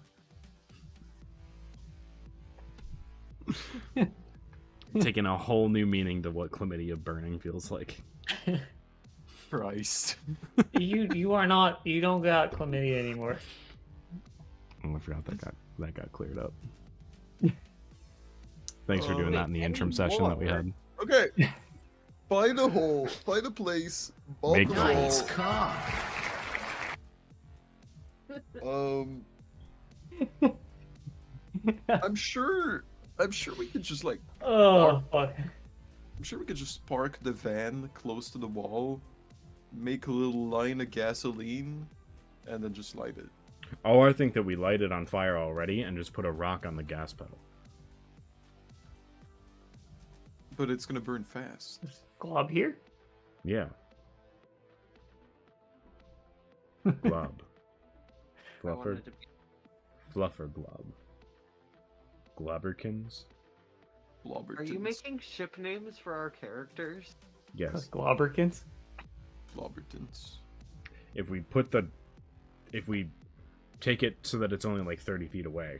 Taking a whole new meaning to what chlamydia burning feels like. Christ. You don't got chlamydia anymore. Oh, I forgot that got cleared up. Thanks for doing that in the interim session that we had. Okay. Find a hole. Find a place. Make Bump nice the hole. I'm sure we could just like. Oh, fuck. I'm sure we could just park the van close to the wall, make a little line of gasoline, and then just light it. Oh, I think that we light it on fire already and just put a rock on the gas pedal. But it's gonna burn fast. Glob here? Yeah. Glob. I Fluffer. wanted to be... Fluffer glob. Globberkins? Are you making ship names for our characters? Yes. Globberkins? Flobbertons. If we take it so that it's only like 30 feet away,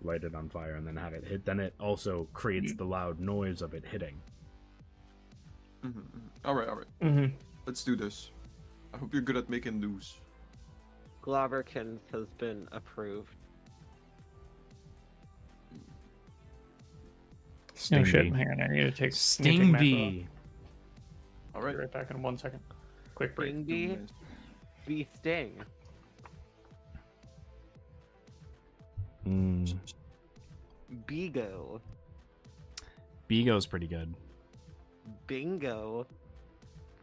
light it on fire and then have it hit, then it also creates the loud noise of it hitting. Alright. Mm-hmm. Let's do this. I hope you're good at making news. Globberkins has been approved. No Sting shit. bee. Hang on, I need to take Sting bee. Alright. Be right back in 1 second. Quick break. Sting bee, bee sting. Bigo. Bigo's pretty good. Bingo.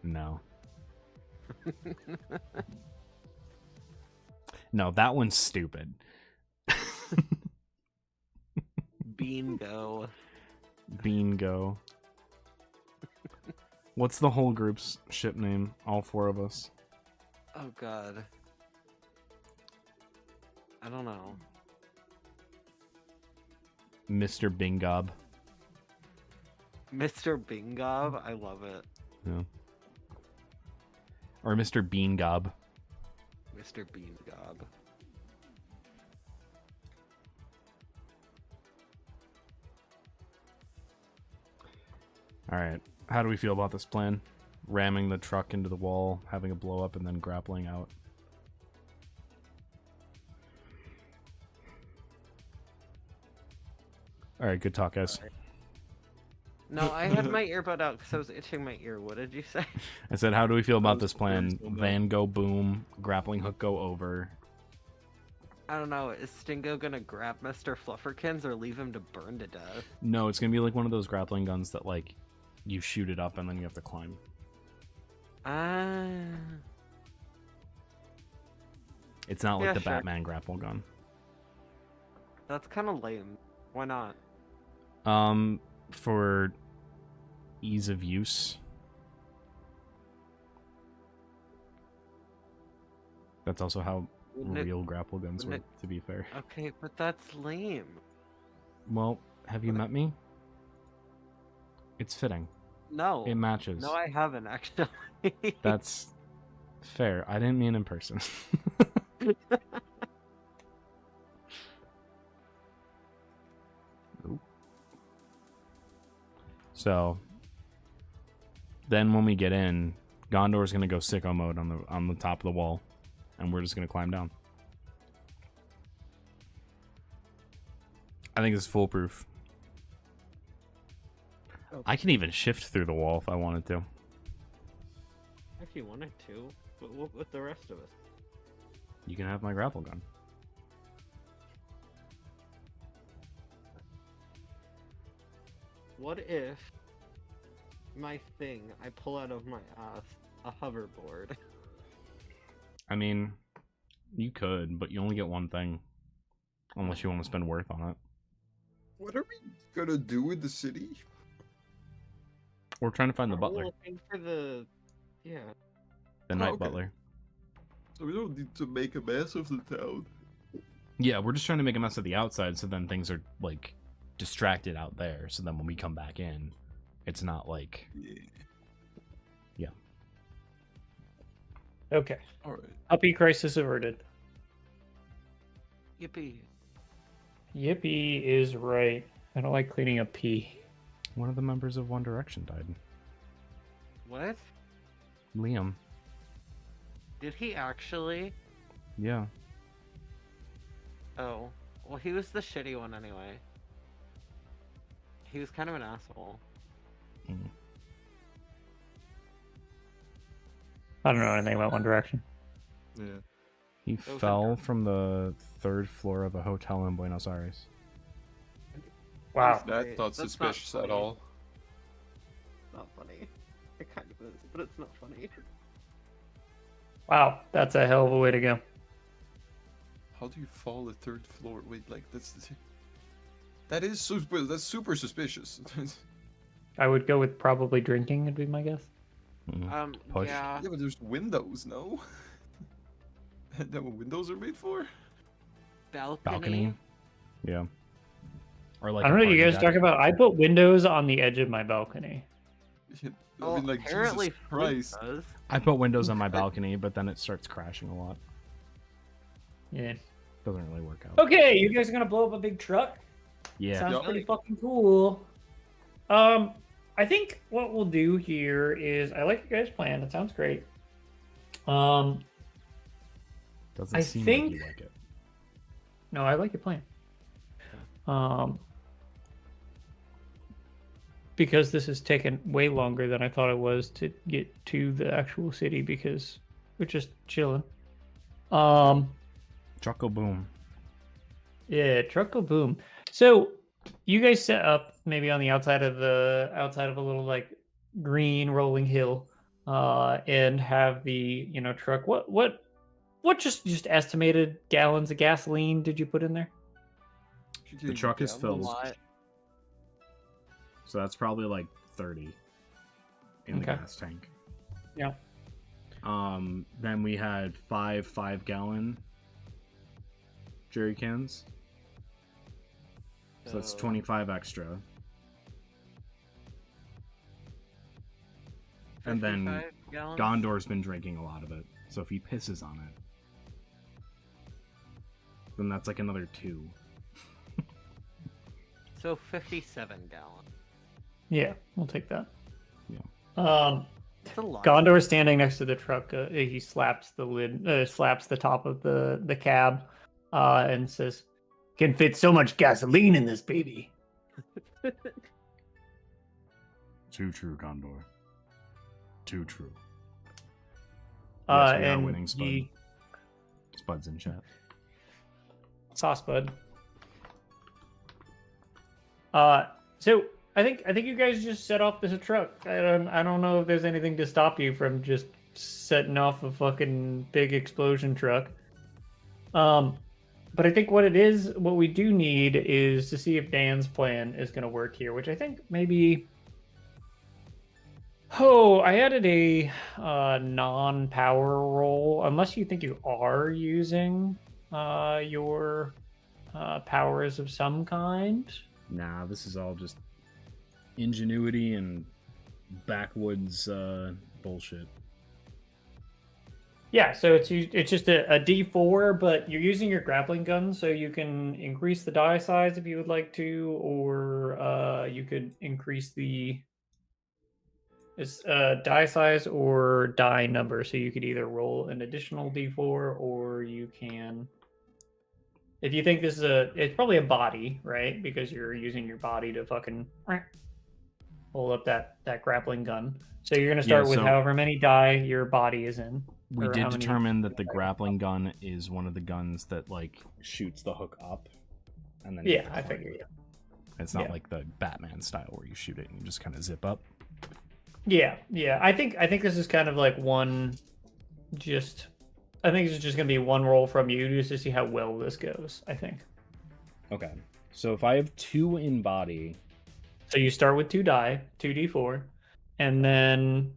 No. No, that one's stupid. Bingo. Bingo. What's the whole group's ship name? All four of us. Oh god. I don't know. Mr. Bingob. Mr. Bingob? I love it. Yeah. Or Mr. Beangob. Mr. Beangob. Alright. How do we feel about this plan? Ramming the truck into the wall, having it blow up, and then grappling out. Alright, good talk, guys. No, I had my earbud out because I was itching my ear. What did you say? I said, how do we feel about this Those plan? words will go. Van go boom, grappling hook go over. I don't know. Is Stingo gonna grab Mr. Flufferkins or leave him to burn to death? No, it's gonna be like one of those grappling guns that, like, you shoot it up and then you have to climb. Ah. It's not like Yeah, the sure. Batman grapple gun. That's kind of lame. Why not? For ease of use. That's also how Wouldn't it- real grapple guns work, wouldn't to be fair. Okay, but that's lame. Well, have you met me? It's fitting. No. It matches. No, I haven't actually. That's fair. I didn't mean in person. Oop. So then when we get in, Gondor's gonna go sicko mode on the top of the wall, and we're just gonna climb down. I think it's foolproof. I can even shift through the wall if I wanted to. If you wanted to, but what with the rest of us? You can have my grapple gun. What if my thing I pull out of my ass a hoverboard? I mean, you could, but you only get one thing. Unless you want to spend worth on it. What are we gonna do with the city? We're trying to find the We're butler. looking for the The night okay. butler. We don't need to make a mess of the town. Yeah, we're just trying to make a mess of the outside, so then things are like distracted out there. So then when we come back in, it's not like Yeah. Okay. All right. Puppy crisis averted. Yippee. Yippee is right. I don't like cleaning up pee. one of the members of One Direction died. What? Liam. Did he actually? Yeah. Oh. Well, he was the shitty one anyway. He was kind of an asshole. Mm. I don't know anything about One Direction. Yeah. He was fell like- from the 3rd floor of a hotel in Buenos Aires. Wow. That's not suspicious at funny. all. Not funny. It kind of is, but it's not funny. Wow, that's a hell of a way to go. How do you fall the 3rd floor? Wait, like that's super suspicious. I would go with probably drinking, would be my guess. Mm. Push. Yeah. Yeah, but there's windows, no? Is that what windows are made for? Balcony. Yeah. Or like I don't a know what you party guys deck. talking about. I put windows on the edge of my balcony. I Well, mean, like, apparently Jesus Flint Christ. does. I put windows on my balcony, but then it starts crashing a lot. Yeah. Doesn't really work out. Okay, you guys are gonna blow up a big truck? Yeah. Sounds Yep. pretty fucking cool. I think what we'll do here is I like your guys' plan. It sounds great. Doesn't I seem think- like you like it. No, I like your plan. Because this has taken way longer than I thought it was to get to the actual city because we're just chilling. Truckle boom. Yeah, truckle boom. So you guys set up maybe on the outside of a little like green rolling hill, and have the truck. What just estimated gallons of gasoline did you put in there? The truck is filled. Lot. So that's probably like 30 in the Okay. gas tank. Yeah. Then we had 5 jerry cans. So that's 25 extra. And then 55 gallons? Gondor's been drinking a lot of it. So if he pisses on it, then that's like another 2. So 57 gallons. Yeah, we'll take that. Yeah. It's a lot. Gondor standing next to the truck. He slaps the lid, slaps the top of the cab, and says, "Can fit so much gasoline in this baby." Too true, Gondor. Too true. Yes, we are And winning, Spud. he Spud's in chat. sauce bud. So I think you guys just set off this truck. I don't know if there's anything to stop you from just setting off a fucking big explosion truck. But I think what we do need is to see if Dan's plan is going to work here, which I think maybe. Oh, I added a non-power roll, unless you think you are using your powers of some kind. Nah, this is all just ingenuity and backwoods bullshit. Yeah, so it's just a D4, but you're using your grappling gun, so you can increase the die size if you would like to, or you could increase the die size or die number. So you could either roll an additional D4, or you can, if you think this is it's probably a body, right? Because you're using your body to fucking hold up that grappling gun. So you're gonna start with so- however many die your body is in. We Or did how many- determine that the grappling gun is one of the guns that like shoots the hook up, and then you Yeah, have to I fire figured. it. It's not Yeah. like the Batman style where you shoot it and you just kind of zip up. Yeah. I think this is kind of like one. I think it's just gonna be one roll from you just to see how well this goes. I think. Okay. So if I have 2 in body, So you start with 2 die, 2d4, and then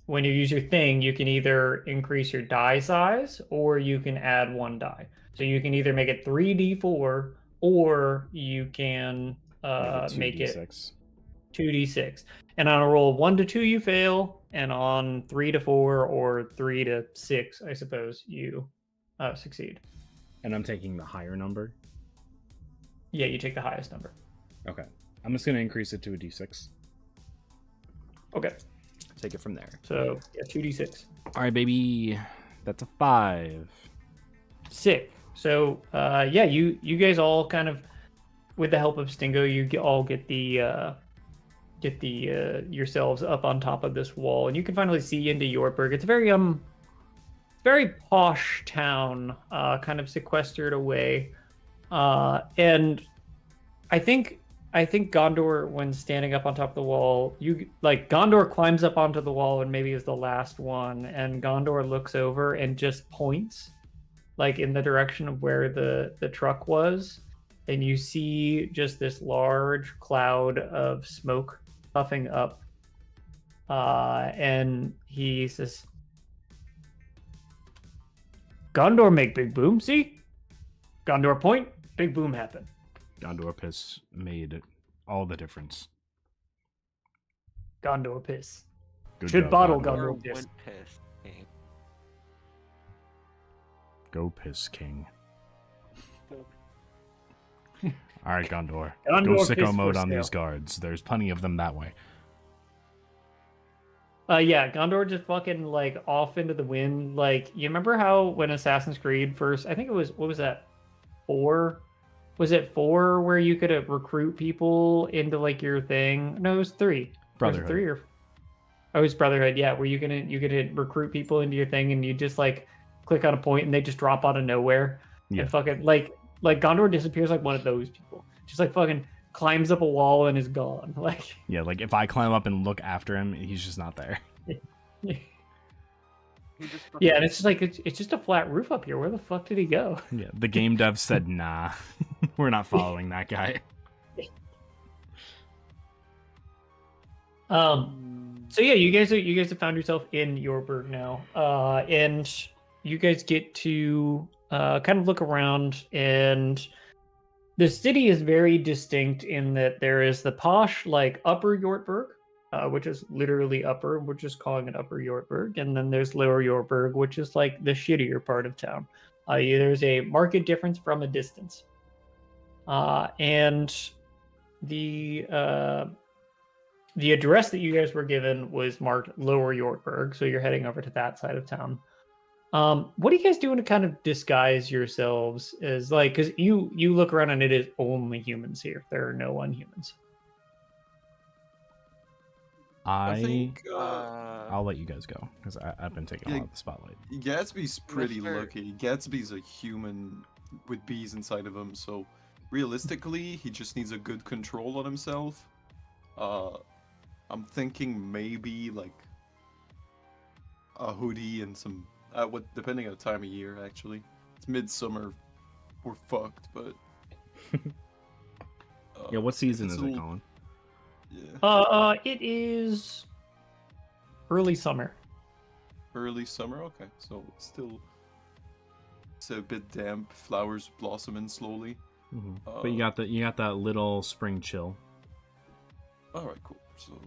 when you use your thing, you can either increase your die size or you can add 1 die. So you can either make it 3d4 or you can make it 2d6. 2d6. And on a roll of 1 to 2, you fail, and on 3 to 4 or 3 to 6, I suppose, you succeed. And I'm taking the higher number. Yeah, you take the highest number. Okay. I'm just gonna increase it to a d6. Okay. Take it from there. So yeah, 2d6. All right, baby. That's a 5. Sick. So yeah, you guys all kind of, with the help of Stingo, all get the yourselves up on top of this wall, and you can finally see into Yorkburg. It's a very posh town, kind of sequestered away, and I think Gondor, when standing up on top of the wall, Gondor climbs up onto the wall and maybe is the last one, and Gondor looks over and just points, like in the direction of where the truck was, and you see just this large cloud of smoke puffing up, and he says, "Gondor make big boom, see? Gondor point, big boom happen." Gondor piss made all the difference. Gondor piss. Good Should job, bottle Or Gondor piss. went piss. Okay. Go piss, king. All right, Gondor. Gondor Go piss sicko for mode on sale. these guards. There's plenty of them that way. Yeah, Gondor just fucking like off into the wind. Like, you remember how when Assassin's Creed first, I think it was, what was that? 4? Was it 4 where you could recruit people into like your thing? No, it was 3. Brotherhood. Was it 3 or? Oh, it was Brotherhood. Yeah, where you could recruit people into your thing, and you just like click on a point and they just drop out of nowhere. Yeah. And fucking like Gondor disappears like one of those people. Just like fucking climbs up a wall and is gone. Like, Yeah, like if I climb up and look after him, he's just not there. yeah, and it's just like it's just a flat roof up here. Where the fuck did he go? Yeah, the game dev said, nah, we're not following that guy. So yeah, you guys have found yourself in Yorkburg now, and you guys get to kind of look around, and the city is very distinct in that there is the posh like Upper Yorkburg, which is literally upper. We're just calling it Upper Yorkburg, and then there's Lower Yorkburg, which is like the shittier part of town. There's a marked difference from a distance, and the address that you guys were given was marked Lower Yorkburg, so you're heading over to that side of town. What are you guys doing to kind of disguise yourselves as, like, because you look around and it is only humans here. There are no unhumans. I think I'll let you guys go because I've been taking a lot of the spotlight. Gatsby's pretty Mr. lucky. Gatsby's a human with bees inside of him, so realistically, he just needs a good control on himself. I'm thinking maybe like a hoodie and some, depending on the time of year. Actually, it's midsummer. We're fucked, but Yeah, what season it's is a it, little- Colin? Yeah, It is early summer. early summer. Okay, so it's a bit damp. Flowers blossoming slowly. Mm-hmm. But you got that little spring chill. All right, cool. So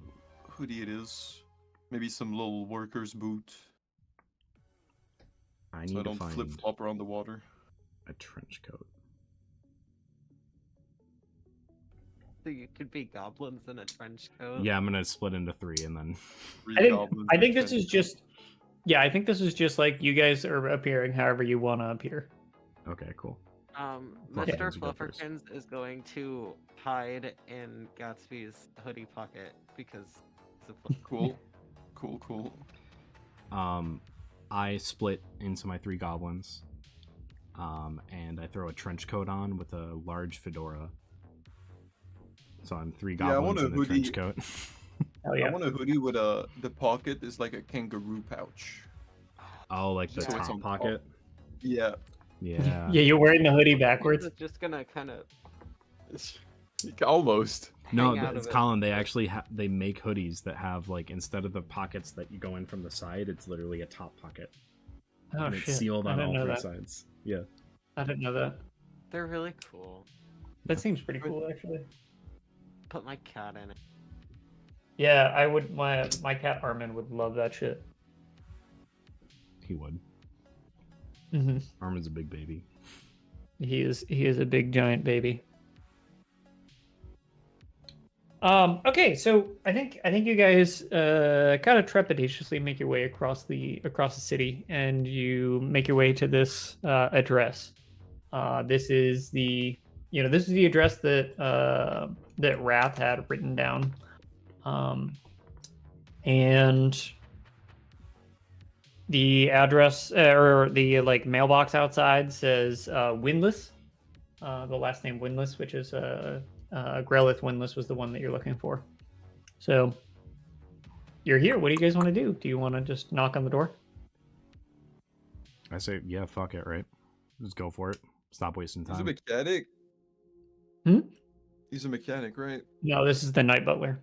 hoodie it is. Maybe some little worker's boot, I so need I to don't find flip flop around the water. a trench coat. So you could be goblins in a trench coat. Yeah, I'm gonna split into 3 and then. I think this is just, yeah, I think this is just like you guys are appearing however you want to appear. Okay, cool. Mr. Flufferkins, you go first. Flufferkins is going to hide in Gatsby's hoodie pocket because it's a Cool, cool. I split into my 3 goblins, and I throw a trench coat on with a large fedora. So I'm 3 Yeah, I want goblins a in a trench hoodie. coat. Oh I yeah. want a hoodie with the pocket is like a kangaroo pouch. Oh, like the So it's top on pocket. Yeah. Yeah. Yeah, you're wearing the hoodie backwards. It's just gonna kind of. Almost. No, Hang out it's of it. Colin. They actually they make hoodies that have like instead of the pockets that you go in from the side, it's literally a top pocket. Oh and it's shit! sealed I on didn't all know three that. sides. Yeah. I didn't know that. They're really cool. That seems pretty cool, actually. Put my cat in it. Yeah, I would. My cat Armin would love that shit. He would. Mm-hmm. Armin's a big baby. He is a big giant baby. Okay, so I think you guys kind of trepidatiously make your way across the city, and you make your way to this address. This is the address that Wrath had written down, and the address or the like mailbox outside says Windless. The last name Windless, which is Grelith Windless was the one that you're looking for. So you're here. What do you guys want to do? Do you want to just knock on the door? I say, yeah, fuck it, right? Just go for it. Stop wasting He's a time. mechanic. Hmm? He's a mechanic, right? No, this is the night butler.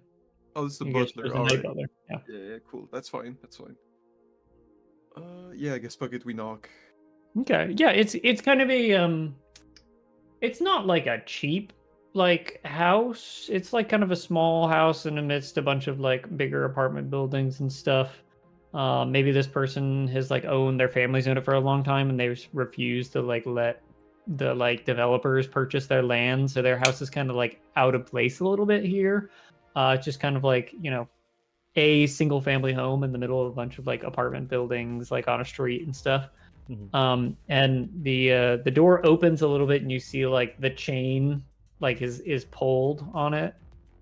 Oh, this is the You guys butler. chose the All night right. butler. Yeah. Yeah, cool. That's fine. That's fine. Yeah, I guess fuck it, we knock. Okay. Yeah, it's kind of a it's not like a cheap like house. It's like kind of a small house in amidst a bunch of like bigger apartment buildings and stuff. Maybe this person has like owned their family's owned it for a long time and they've refused to like let the like developers purchase their land, so their house is kind of like out of place a little bit here. It's just kind of like, you know, a single family home in the middle of a bunch of like apartment buildings like on a street and stuff. And the door opens a little bit and you see like the chain like is pulled on it,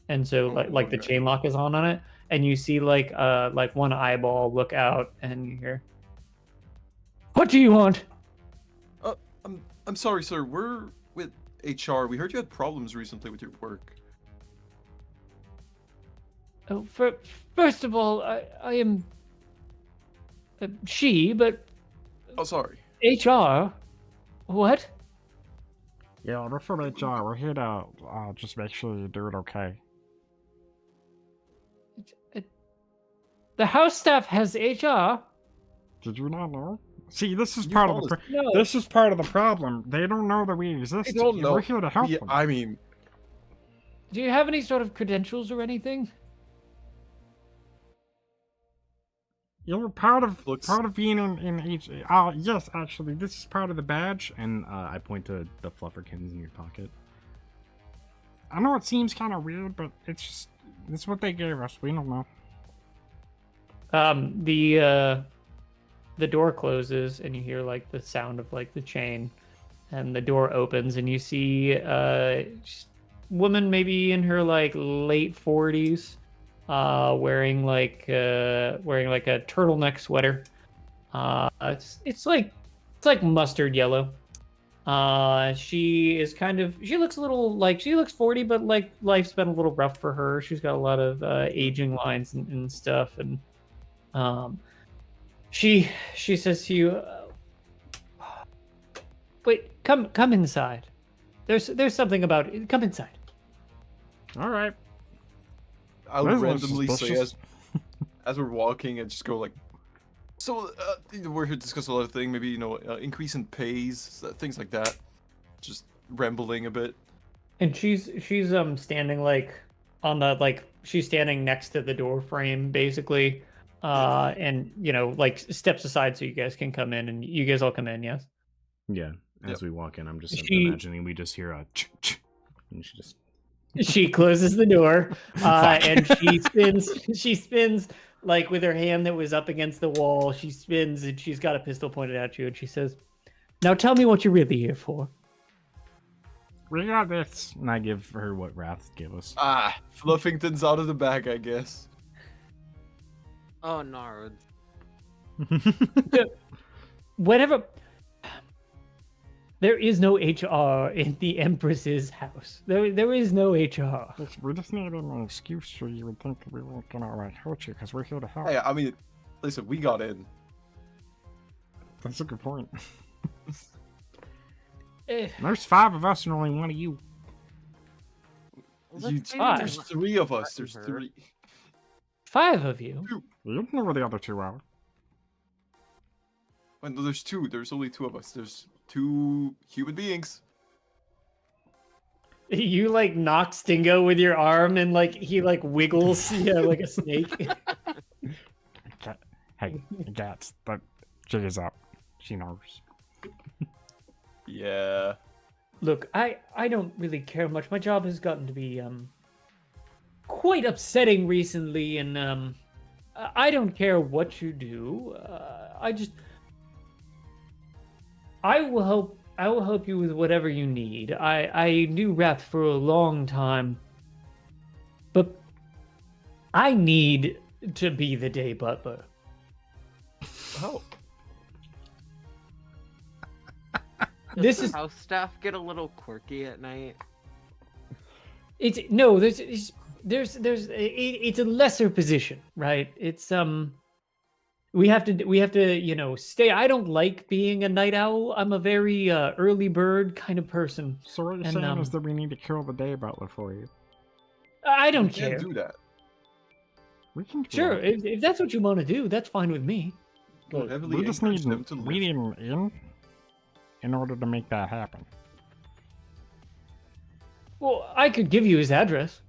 and so like the okay. chain lock is on it, and you see like one eyeball look out and you hear, "What do you want?" I'm sorry, sir. We're with HR. We heard you had problems recently with your work. Oh, first of all, I am she, but Oh, sorry. HR. What? Yeah, we're from HR. We're here to just make sure you do it okay. The house staff has HR. Did you not know? See, this is You part of the always- No. this is part of the problem. They don't know that we exist. I don't know. We're here to help Yeah, them. I mean, Do you have any sort of credentials or anything? You're part of Looks- being in HR. Yes, actually, this is part of the badge. And I point to the flufferkins in your pocket. I know it seems kind of weird, but it's what they gave us. We don't know. The door closes and you hear like the sound of like the chain, and the door opens and you see a woman maybe in her like late 40s, wearing like a turtleneck sweater. It's like mustard yellow. She looks a little like she looks 40, but like life's been a little rough for her. She's got a lot of aging lines and stuff, and she says to you, "Wait, come inside. There's something about it. Come inside." All right. I'll That was randomly say suspicious. as we're walking and just go like, so we're here to discuss a lot of things. Maybe increase in pays, things like that. Just rambling a bit. And she's standing like on the like she's standing next to the door frame basically, and like steps aside so you guys can come in, and you guys all come in. Yes. Yeah. As Yep. we walk in, I'm just She- imagining we just hear a and she just She closes the door, Fuck. and she spins like with her hand that was up against the wall. She spins and she's got a pistol pointed at you, and she says, "Now tell me what you're really here for." we got this, and I give her what Wrath gave us. Fluffington's out of the bag, I guess. Oh, no. Whenever there is no HR in the Empress's house, there is no HR. We just needed an excuse so you would think that we weren't gonna hurt you because we're here to help. Hey, I mean, listen, we got in. That's a good point. Eh, There's 5 of us and only 1 of you. There's 3 of us. There's Her. 3. 5 of you. You don't know where the other 2 are. Oh, no, there's 2. There's only 2 of us. There's 2 human beings. You like knock Stingo with your arm and like he like wiggles, yeah, like a snake. Hey, Gats, but she is up. She knows. Yeah. Look, I don't really care much. My job has gotten to be quite upsetting recently, and I don't care what you do. I will help you with whatever you need. I knew Wrath for a long time, but I need to be the day butler. Oh. This is house staff get a little quirky at night. it's no there's it's a lesser position, right? It's we have to stay. I don't like being a night owl. I'm a very early bird kind of person. So what you're And, saying is that we need to kill the day butler for you. I don't We care. can't do that. We can do Sure, that. if that's what you want to do, that's fine with me. We'll heavily We just encourage need them to we live. need him in order to make that happen. Well, I could give you his address.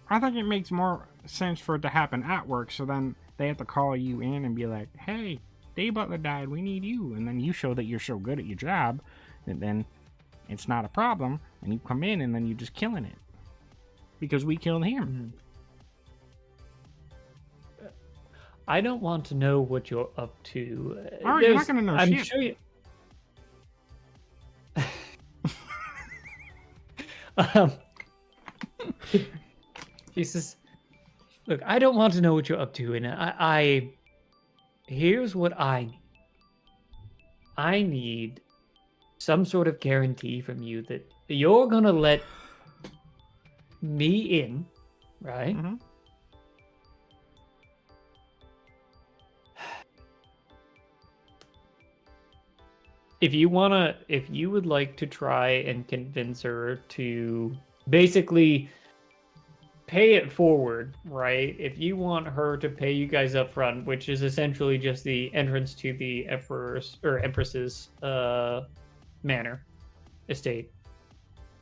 I think it makes more sense for it to happen at work, so then they have to call you in and be like, hey, day butler died, we need you. And then you show that you're so good at your job that then it's not a problem, and you come in and then you're just killing it. Because we killed him. I don't want to know what you're up to. All right, you're not gonna know I'm shit. sure you. Jesus, look, I don't want to know what you're up to, and here's what I need. I need some sort of guarantee from you that you're gonna let me in, right? Mm-hmm. If you would like to try and convince her to basically pay it forward, right? If you want her to pay you guys up front, which is essentially just the entrance to the Emperor's or Empress's manor estate.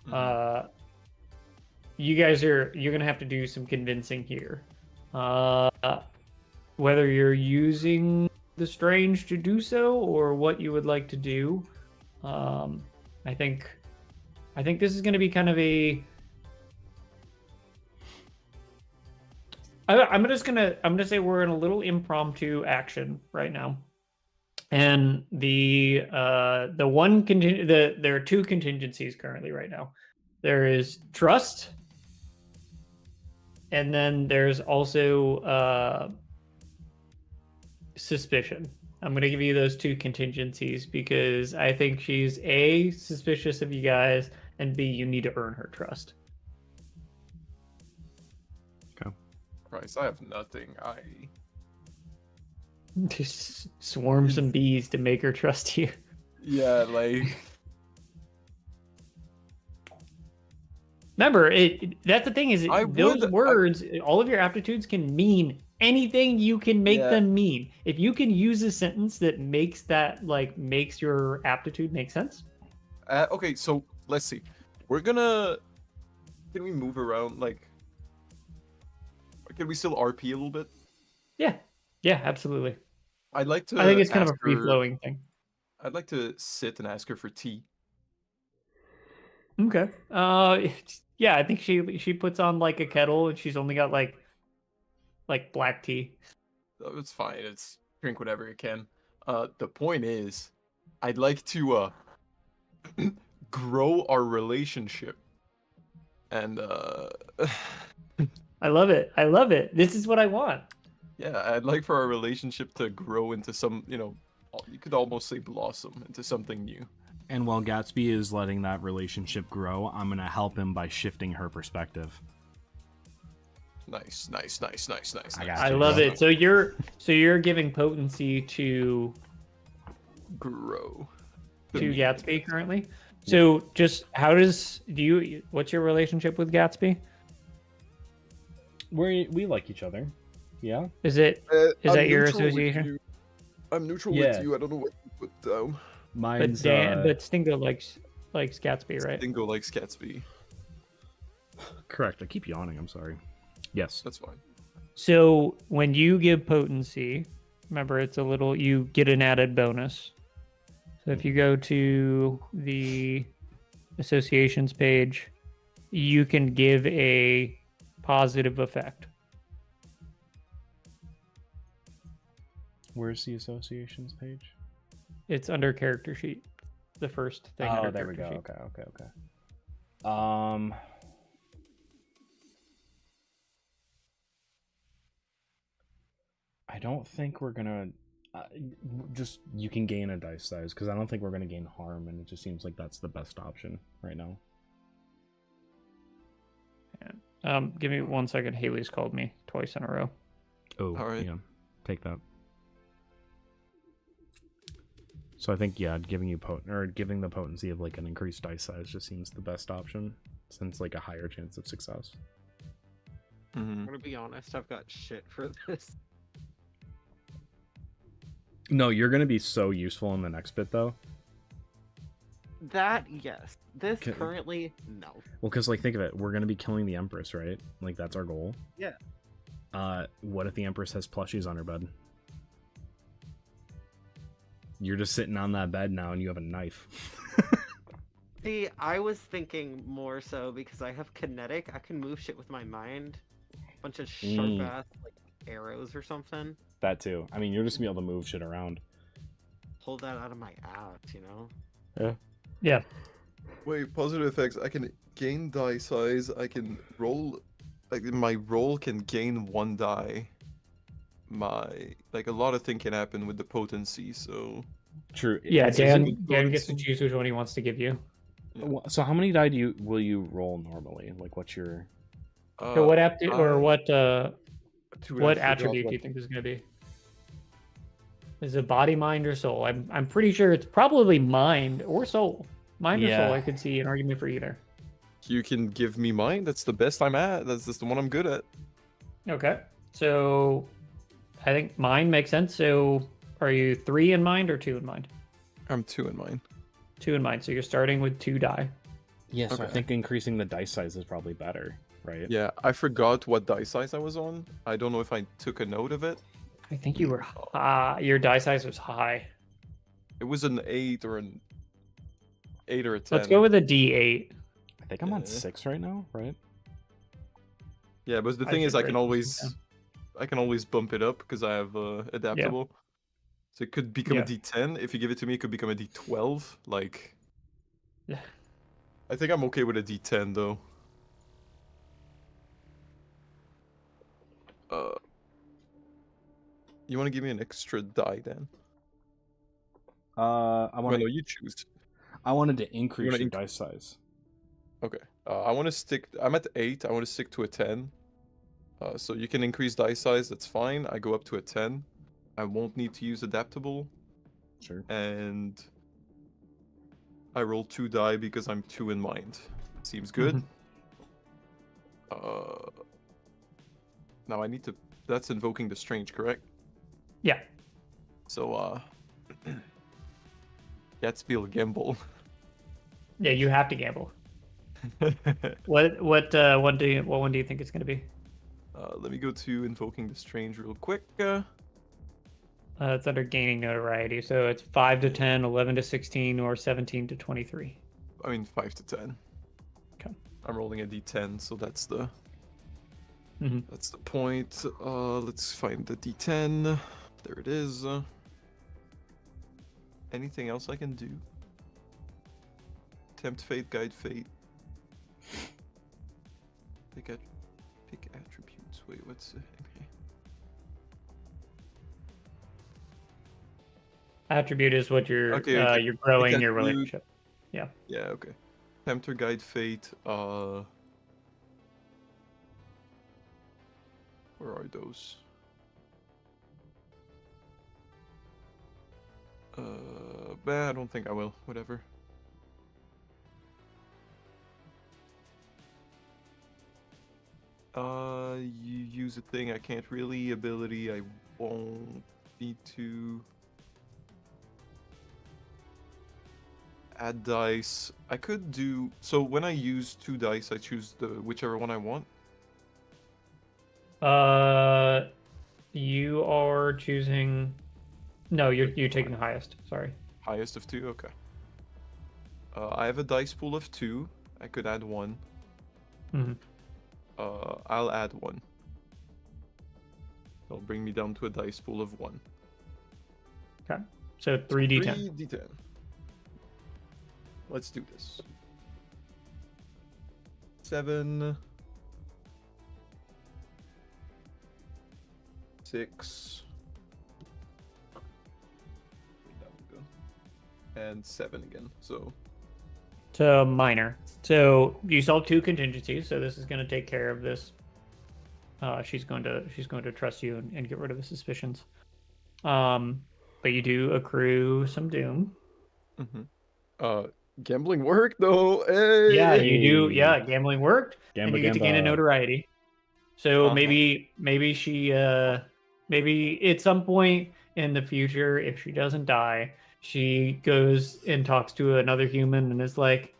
You're gonna have to do some convincing here. Whether you're using the strange to do so or what you would like to do. I think this is going to be kind of a I'm gonna say we're in a little impromptu action right now. And there are 2 contingencies currently right now. There is trust, and then there's also suspicion. I'm going to give you those 2 contingencies because I think she's A, suspicious of you guys, and B, you need to earn her trust. Christ, I have nothing. Just swarm some bees to make her trust you. Yeah, like... Remember, that's the thing is those words, all of your aptitudes can mean anything you can make them mean. If you can use a sentence that makes your aptitude make sense. Okay, so let's see. Can we move around? Like, can we still RP a little bit? Yeah, absolutely. I'd like to. I think it's kind of a ask her- free-flowing thing. I'd like to sit and ask her for tea. Okay. Yeah, I think she puts on like a kettle and she's only got like black tea. Oh, it's fine. It's drink whatever you can. The point is, I'd like to grow our relationship, and I love it. This is what I want. yeah, I'd like for our relationship to grow into some, you could almost say blossom into something new. And while Gatsby is letting that relationship grow, I'm going to help him by shifting her perspective. Nice. I love it. So you're giving potency to grow. to Gatsby currently. So just what's your relationship with Gatsby? We like each other. Yeah. Is that your neutral with association? you. I'm neutral Yeah. with you. I don't know what you put down. Mine's But Stingo likes Gatsby, right? Dingo likes Gatsby. correct. I keep yawning. I'm sorry. Yes. That's fine. So when you give potency, remember you get an added bonus. So if you go to the associations page, you can give a positive effect. Where's the associations page? It's under character sheet. The first thing. Oh, under there we character go. sheet. Okay. I don't think we're gonna just you can gain a dice size because I don't think we're gonna gain harm, and it just seems like that's the best option right now. Give me 1 second. Haley's called me twice in a row. Oh, All right. yeah, take that. So I think giving the potency of like an increased dice size just seems the best option since like a higher chance of success. I'm gonna be honest, I've got shit for this. No, you're gonna be so useful in the next bit though. That, yes. This Okay. currently, no. Well, because like think of it, we're gonna be killing the Empress, right? Like that's our goal. Yeah. What if the Empress has plushies on her bed? You're just sitting on that bed now, and you have a knife. See, I was thinking more so because I have kinetic. I can move shit with my mind. Bunch of sharp ass like arrows or something. That too. I mean, you're just gonna be able to move shit around. Pull that out of my ass, you know. Yeah. Wait, positive effects. I can gain die size. I can roll. Like my roll can gain 1 die. A lot of things can happen with the potency. So True. Yeah, It's- Dan isn't- gets to choose which one he wants to give you. So how many die will you roll normally? Like, what's your? So what what dude, what I forgot attribute what- do you think this is going to be? Is it body, mind, or soul? I'm pretty sure it's probably mind or soul. Mind or Yeah. soul, I could see an argument for either. You can give me mine. That's the best I'm at. That's the one I'm good at. Okay. So I think mind makes sense. So are you 3 in mind or 2 in mind? I'm 2 in mine. 2 in mind. So you're starting with 2 die. Yes, I Okay. think increasing the dice size is probably better, right? Yeah, I forgot what die size I was on. I don't know if I took a note of it. I think you were high. Your die size was high. It was an 8 or an 8 or a 10. Let's go with a D8. I think I'm on Yeah. 6 right now, right? Yeah, but the I thing is, should I write can this always bump it up because I have adaptable. So it could become Yeah. a D10. If you give it to me, it could become a D12. Like, Yeah. I think I'm okay with a D10 though. You want to give me an extra die then? I Well, want no, you choose. I wanted to increase wanna your inc- dice size. Okay. I want to stick. I'm at 8. I want to stick to a 10. So you can increase die size. That's fine. I go up to a 10. I won't need to use adaptable, Sure. and I roll 2 die because I'm 2 in mind. Seems good. Now I need to. That's invoking the strange, correct? Yeah. So Gatsby will gamble. Yeah, you have to gamble. What one do you think it's going to be? Let me go to invoking the strange real quick. It's under gaining notoriety, so it's 5 to 10, 11 to 16, or 17 to 23. I mean 5 to 10. Okay. I'm rolling a D10, so that's the Mhm. that's the point. Let's find the D10. There it is. Anything else I can do? Tempt fate, guide fate. Pick attributes. Wait, what's okay. Attribute is what you're Okay. you're growing Pick your attribute. relationship. Yeah, okay. Tempter, guide fate. Where are those? But I don't think I will. Whatever. You use a thing I can't really. Ability I won't need to. Add dice. I could do so when I use 2 dice, I choose the whichever one I want. You are choosing. No, you're taking the highest. Sorry. Highest of 2. Okay. I have a dice pool of 2. I could add 1. Hmm. I'll add 1. It'll bring me down to a dice pool of 1. Okay. So 3d10. 3d10. Let's do this. 7. 6. That would go. And 7 again. So So minor. So you solved 2 contingencies. So this is going to take care of this. She's going to trust you and get rid of the suspicions. But you do accrue some doom. gambling worked though. Hey! Yeah, you do. Hey. Yeah, gambling worked, Gamba, and you get to gain a gamba. notoriety. So Uh-huh. maybe she maybe at some point in the future, if she doesn't die, she goes and talks to another human and is like,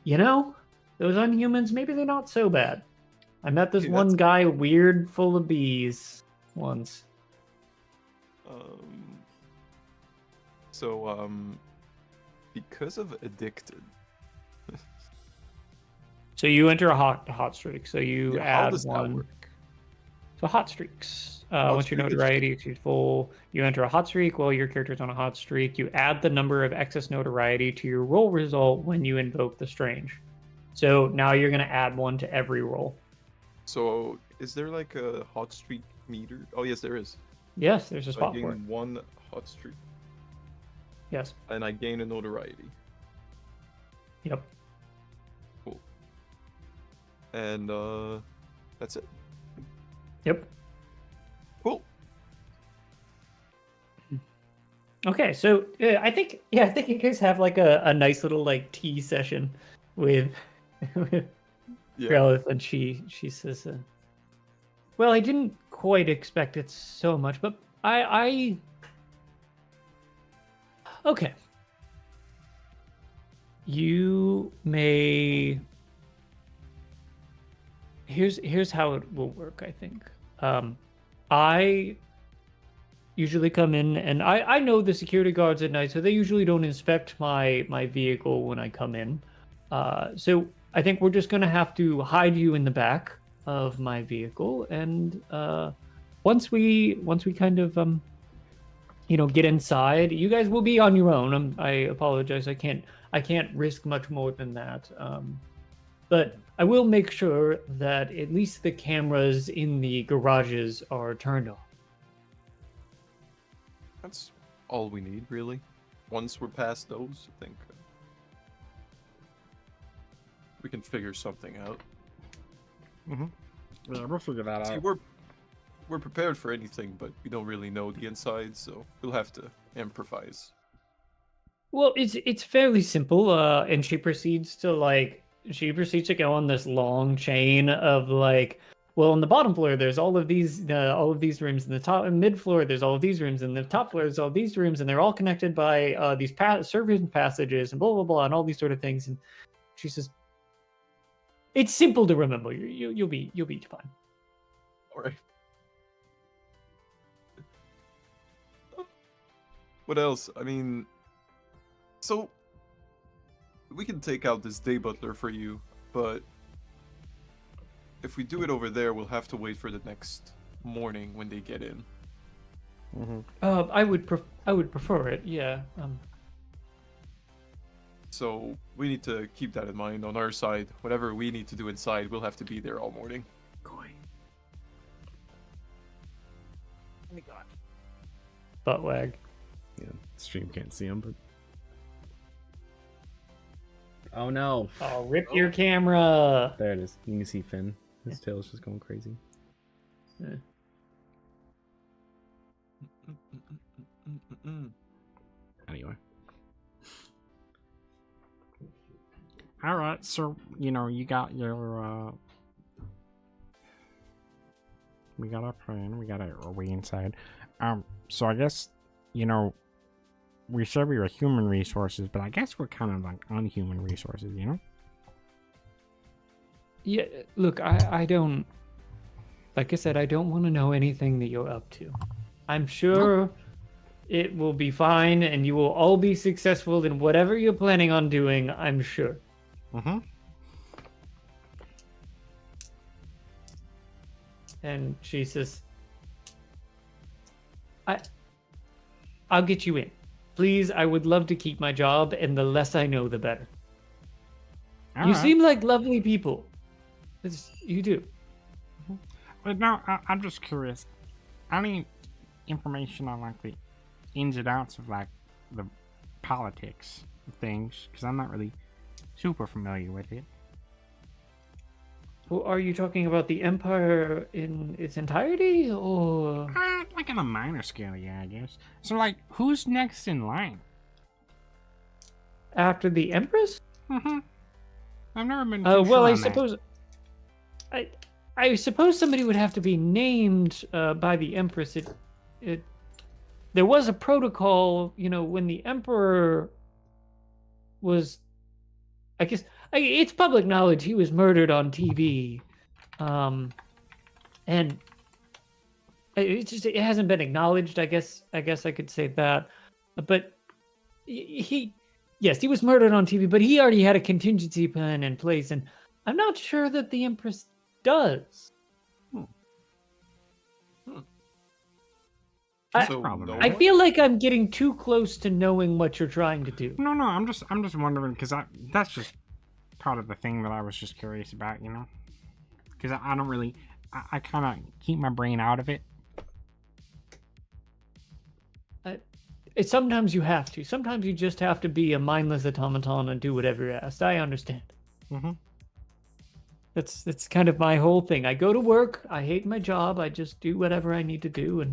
you know, those unhumans, maybe they're not so bad. I met this Hey, one that's- guy weird full of bees once. So because of addicted. So you enter a hot streak. So you Yeah, how add does that one. work? So hot streaks. Hot Once your streak is- notoriety exceeds full, you enter a hot streak. While your character's on a hot streak, you add the number of excess notoriety to your roll result when you invoke the strange. So now you're going to add 1 to every roll. So is there like a hot streak meter? Oh yes, there is. Yes, there's a So I spot gain for it. 1 hot streak, Yes. and I gain a notoriety. Yep. Cool. And that's it. Yep. Cool. Okay, so I think you guys have like a nice little like tea session with with Yeah. Grelith, and she says, "Well, I didn't quite expect it so much, but I okay. You may. Here's how it will work. I think. I usually come in, and I know the security guards at night, so they usually don't inspect my vehicle when I come in. So I think we're just gonna have to hide you in the back of my vehicle, and once we kind of get inside, you guys will be on your own. I apologize. I can't risk much more than that. But I will make sure that at least the cameras in the garages are turned off. That's all we need, really. Once we're past those, I think we can figure something out. Yeah, we'll figure that See, out. we're prepared for anything, but we don't really know the inside, so we'll have to improvise. Well, it's fairly simple, and she proceeds to go on this long chain of like, well, on the bottom floor there's all of these rooms, in the top and mid floor there's all of these rooms, and the top floor there's all these rooms, and they're all connected by these servant passages and blah blah blah and all these sort of things. And she says, "It's simple to remember. You'll be fine." All right. What else? I mean, so we can take out this day butler for you, but if we do it over there, we'll have to wait for the next morning when they get in. I would prefer it. Yeah. So we need to keep that in mind on our side. Whatever we need to do inside, we'll have to be there all morning. Oh my god. Butt wag. Yeah, stream can't see him, but oh no, Oh, rip your camera. there it is. You can see Finn. His tail's just going crazy. Anyway. All right, so you got your we got our plan, we got our way inside. So I guess we said we were human resources, but I guess we're kind of like unhuman resources, Yeah, look, I don't. Like I said, I don't want to know anything that you're up to. I'm sure it will be fine, and you will all be successful in whatever you're planning on doing. I'm sure. Mm-hmm. And she says, I'll get you in. Please, I would love to keep my job, and the less I know, the better. All You right. seem like lovely people. You do. But no, I'm just curious. I need information on like the ins and outs of like the politics of things, because I'm not really super familiar with it. Well, are you talking about the Empire in its entirety, or...? Like on a minor scale, yeah, I guess. So like, who's next in line? After the Empress? Mm-hmm. I've never been too Well, sure I on that. suppose... I suppose somebody would have to be named by the Empress. There was a protocol, when the Emperor was... I guess... it's public knowledge he was murdered on TV. And it hasn't been acknowledged, I guess I could say that. But he was murdered on TV, but he already had a contingency plan in place, and I'm not sure that the Empress does. So probably no not. I one? feel like I'm getting too close to knowing what you're trying to do. No, I'm just wondering, because that's just part of the thing that I was just curious about, because I don't really, I kind of keep my brain out of it. Sometimes you have to. Sometimes you just have to be a mindless automaton and do whatever you're asked. I understand. Mm-hmm. That's kind of my whole thing. I go to work. I hate my job. I just do whatever I need to do.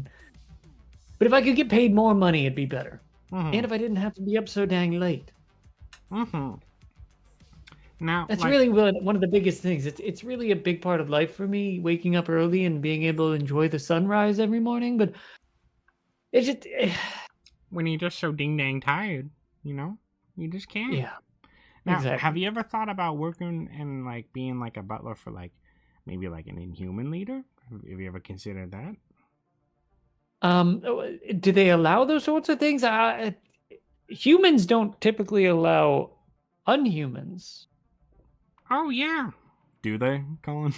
But if I could get paid more money, it'd be better. Mm-hmm. And if I didn't have to be up so dang late. Mm-hmm. Now, That's like, really one of the biggest things. It's really a big part of life for me, waking up early and being able to enjoy the sunrise every morning. But it's just... when you're just so ding dang tired, you just can't. Yeah. Now, exactly. have you ever thought about working and like being like a butler for like maybe like an inhuman leader? Have you ever considered that? Do they allow those sorts of things? Humans don't typically allow unhumans. Oh yeah. Do they, Colin?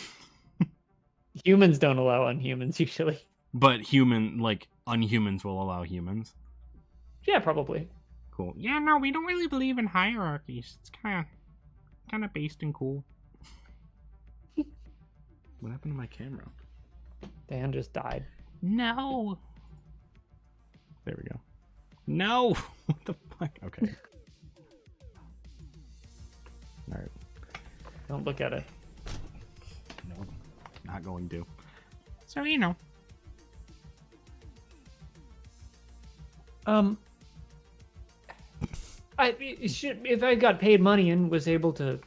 Humans don't allow unhumans usually. But unhumans will allow humans. Yeah, probably. Cool. Yeah, no, we don't really believe in hierarchies. It's kind of based and cool. What happened to my camera? Dan just died. No. There we go. No! What the fuck? Okay. Alright. Don't look at it. No. Not going to. So, if I got paid money and was able to,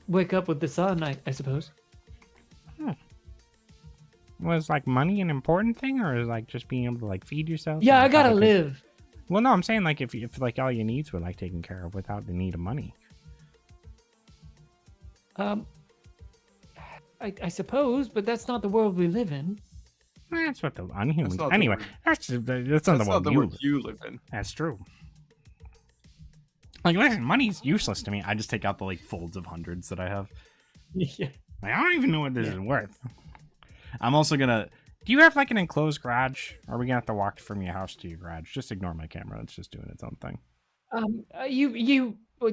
wake up with the sun, I suppose. was like money an important thing, or is like just being able to like feed yourself? Yeah, and I gotta have a good- live. Well, no, I'm saying like if like all your needs were like taken care of without the need of money. I suppose, but that's not the world we live in. That's what the unhuman. not the Anyway, word. that's not That's the not world the you world live. you live in. That's true. Like, listen, money's useless to me. I just take out the folds of hundreds that I have. Yeah. Like, I don't even know what this is worth. I'm also gonna. Do you have like an enclosed garage? Or are we gonna have to walk from your house to your garage? Just ignore my camera. It's just doing its own thing.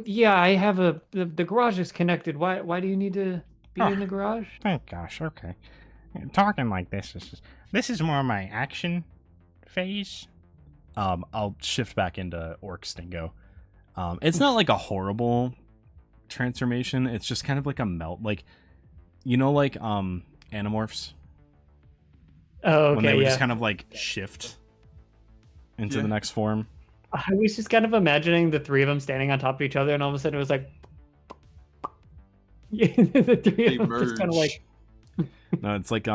Yeah, I have the garage is connected. Why do you need to be in the garage? Thank gosh. Okay. Talking like this is more my action phase. I'll shift back into Orc Stingo. It's not like a horrible transformation. It's just kind of like a melt, Animorphs Oh, when they okay, would yeah. just kind of shift into Yeah. the next form. I was just kind of imagining the three of them standing on top of each other, and all of a sudden it was like, yeah, the three They of them just kind of like, No, it's like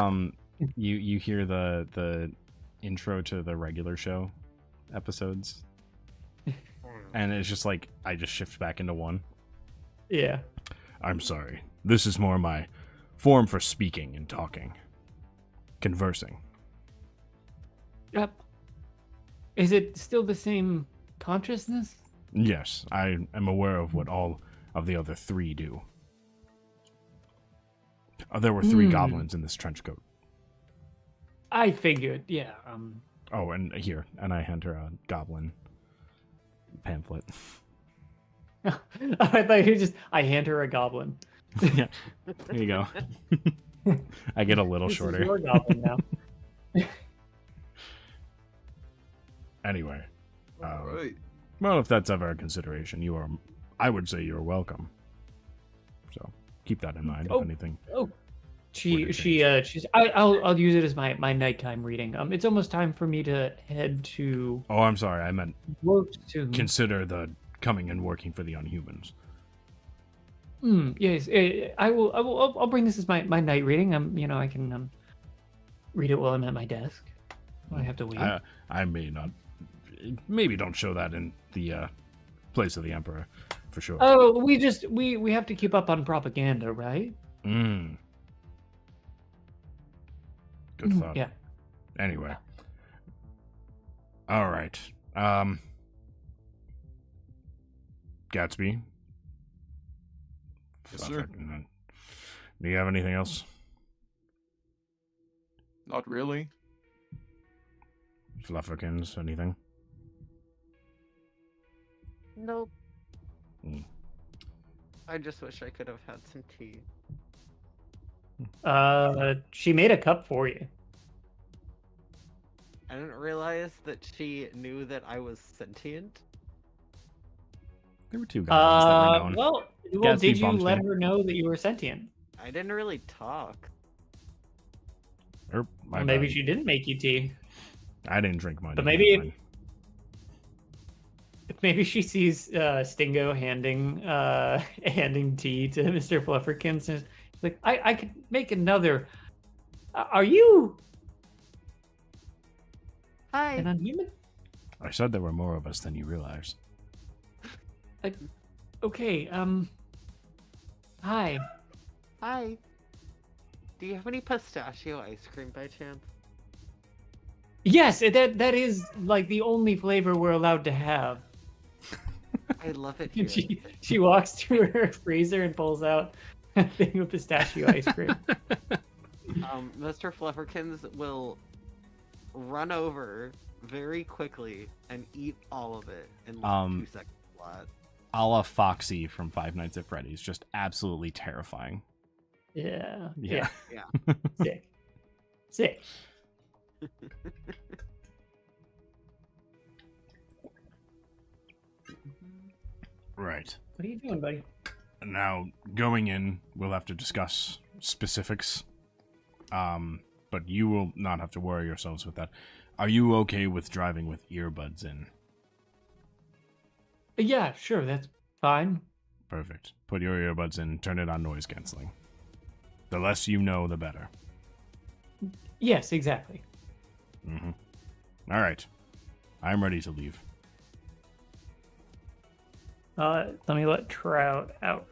you hear the intro to the regular show episodes, and it's just like I just shift back into one. yeah. I'm sorry. This is more my form for speaking and talking, conversing. Yep. Is it still the same consciousness? Yes, I am aware of what all of the other three do. There were three goblins in this trench coat. I figured, yeah. Oh, and here, and I hand her a goblin pamphlet. I thought you just, I hand her a goblin. Yeah, here you go. I get a little This shorter. is your goblin now. Anyway, Alright. well, if that's ever a consideration, I would say you're welcome. So keep that in mind. Oh. If anything, Oh, Word of she's. I'll use it as my nighttime reading. It's almost time for me to head to oh, I'm sorry. I meant work soon. consider the coming and working for the Unhumans. Yes, I will. I'll bring this as my night reading. I can read it while I'm at my desk. I have to wait. I may not. Maybe don't show that in the place of the Emperor, for sure. Oh, we have to keep up on propaganda, right? Mm. Good thought. Yeah. Anyway. All right. Gatsby. Yes, sir. Do you have anything else? Not really. Flufferkins, anything? Nope. Mm. I just wish I could have had some tea. She made a cup for you. I didn't realize that she knew that I was sentient. There were two goblins that were known. Well, Gatsby did you bumps let me. her know that you were sentient? I didn't really talk. My Well, maybe bad. she didn't make you tea. I didn't drink mine. But you maybe drank Maybe she sees Stingo handing tea to Mr. Flufferkins, and is like, I could make another. Are you Hi. an unhuman? mine. I said there were more of us than you realize. Okay. Hi. Hi. Do you have any pistachio ice cream by chance? Yes, that is like the only flavor we're allowed to have. I love it here. And she walks to her freezer and pulls out a thing of pistachio ice cream. Mr. Flufferkins will run over very quickly and eat all of it in like 2 seconds flat. A la Foxy from Five Nights at Freddy's. Just absolutely terrifying. Yeah. Yeah. Yeah. Sick. Sick. Right. What are you doing, buddy? Now, going in, we'll have to discuss specifics. But you will not have to worry yourselves with that. Are you okay with driving with earbuds in? Yeah, sure, that's fine. Perfect. Put your earbuds in, turn it on noise canceling. The less you know, the better. Yes, exactly. Mm-hmm. All right. I'm ready to leave. Let me let Trout out.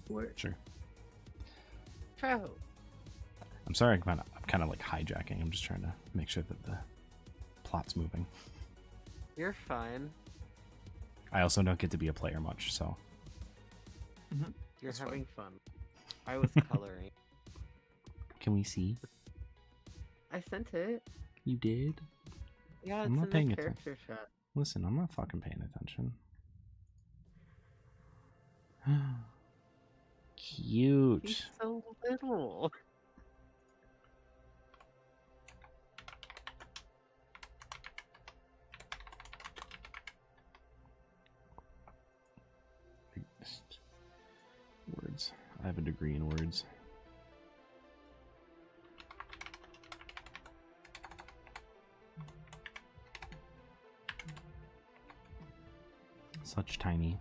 Where? Sure. Trout. I'm sorry, I'm kind of like hijacking. I'm just trying to make sure that the plot's moving. You're fine. I also don't get to be a player much, so. You're That's having fun. I was coloring. Can we see? I sent it. You did? Yeah, it's I'm not in paying the attention. character chat. Listen, I'm not fucking paying attention. Cute. He's so little. Words. I have a degree in words. Such tiny.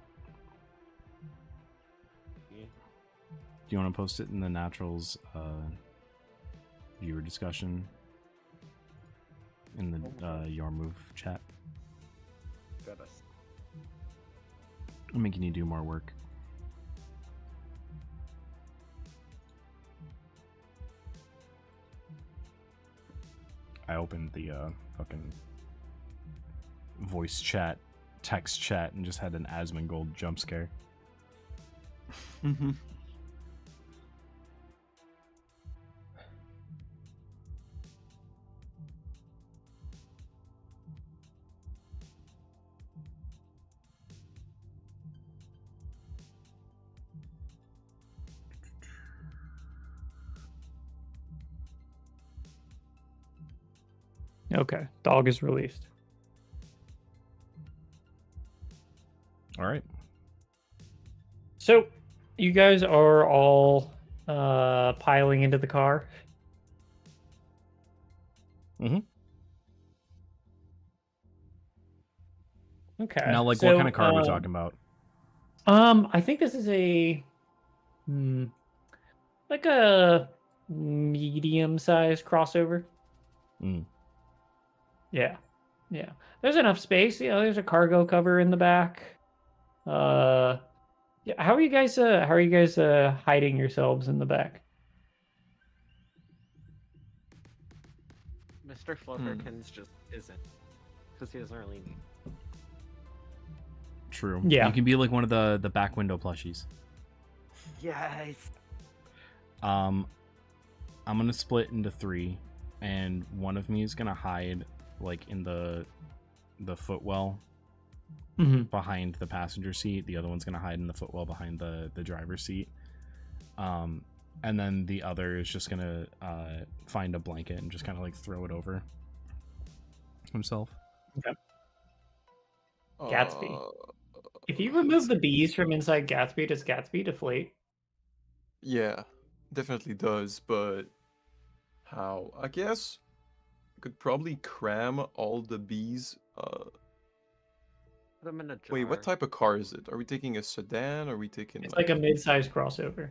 Do you want to post it in the Naturals viewer discussion in the Your Move chat? Goodness. I'm making you do more work. I opened the fucking voice chat, text chat, and just had an Asmongold jump scare. Okay, dog is released. All right. So, you guys are all piling into the car. Mm-hmm. Okay. Now, like, so, what kind of car are we talking about? I think this is a like a medium-sized crossover. Mm. Yeah. There's enough space. There's a cargo cover in the back. Yeah. How are you guys? Hiding yourselves in the back? Mr. Flufferkins just isn't, because he doesn't really need. True. Yeah. You can be like one of the back window plushies. Yes. I'm gonna split into 3, and one of me is gonna hide like in the footwell behind the passenger seat. The other one's gonna hide in the footwell behind the driver's seat. And then the other is just gonna find a blanket and just kind of like throw it over himself. Okay. Gatsby. If you remove the bees from inside Gatsby, does Gatsby deflate? Yeah, definitely does, but how? I guess I could probably cram all the bees. Put them in a jar. Wait, what type of car is it? Are we taking a sedan? Are we taking It's like a mid-sized crossover.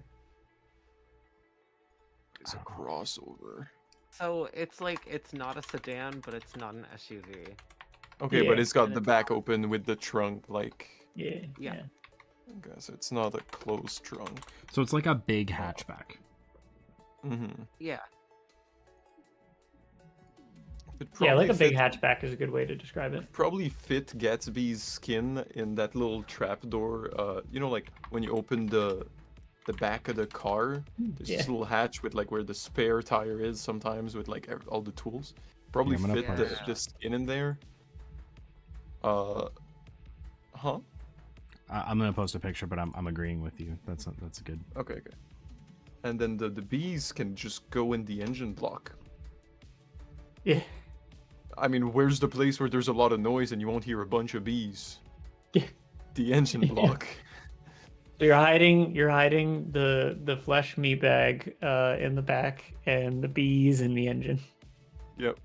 It's a crossover. So it's like, it's not a sedan, but it's not an SUV. Okay, Yeah, but it's got and the it's back open with the trunk, like. Yeah. Yeah. I guess it's not a closed trunk. So it's like a big hatchback. Mm-hmm. Yeah. Yeah, like a big hatchback is a good way to describe it. Probably fit Gatsby's skin in that little trapdoor. You know, like when you open the back of the car, there's this little hatch with like where the spare tire is sometimes with like all the tools. Probably Yeah, I'm gonna fit post. the skin in there. Huh? I'm gonna post a picture, but I'm agreeing with you. That's good. Okay. And then the bees can just go in the engine block. Yeah. I mean, where's the place where there's a lot of noise and you won't hear a bunch of bees? Yeah. The engine block. So you're hiding the flesh meat bag in the back and the bees in the engine. Yep.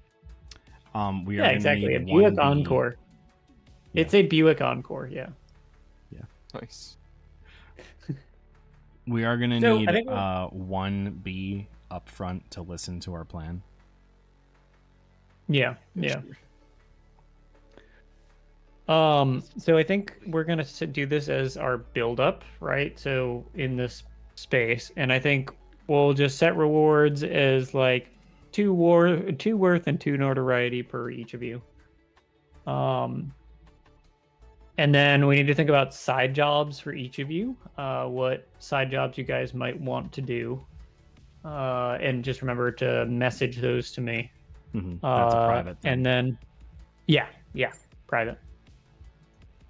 We are gonna exactly. need A Buick one bee. Encore. It's a Buick Encore, yeah. Nice. We are gonna So, need I think one bee up front to listen to our plan. Yeah. So I think we're gonna do this as our build up, right? So in this space, and I think we'll just set rewards as like 2 worth and 2 notoriety per each of you. And then we need to think about side jobs for each of you. What side jobs you guys might want to do, and just remember to message those to me. That's a private thing. And then, yeah, private.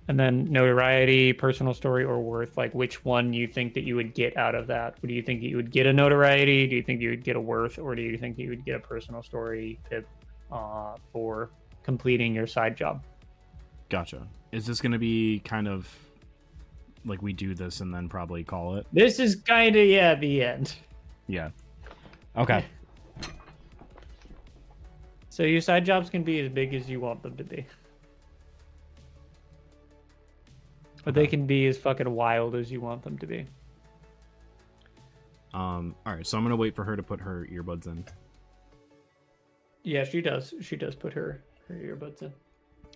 And then notoriety, personal story, or worth. Like, which one you think that you would get out of that? Do you think that you would get a notoriety? Do you think you would get a worth, or do you think you would get a personal story tip for completing your side job? Gotcha. Is this gonna be kind of like we do this and then probably call it? This is kind of the end. Yeah. Okay. So your side jobs can be as big as you want them to be. But they can be as fucking wild as you want them to be. All right, so I'm gonna wait for her to put her earbuds in. Yeah, she does. She does put her earbuds in.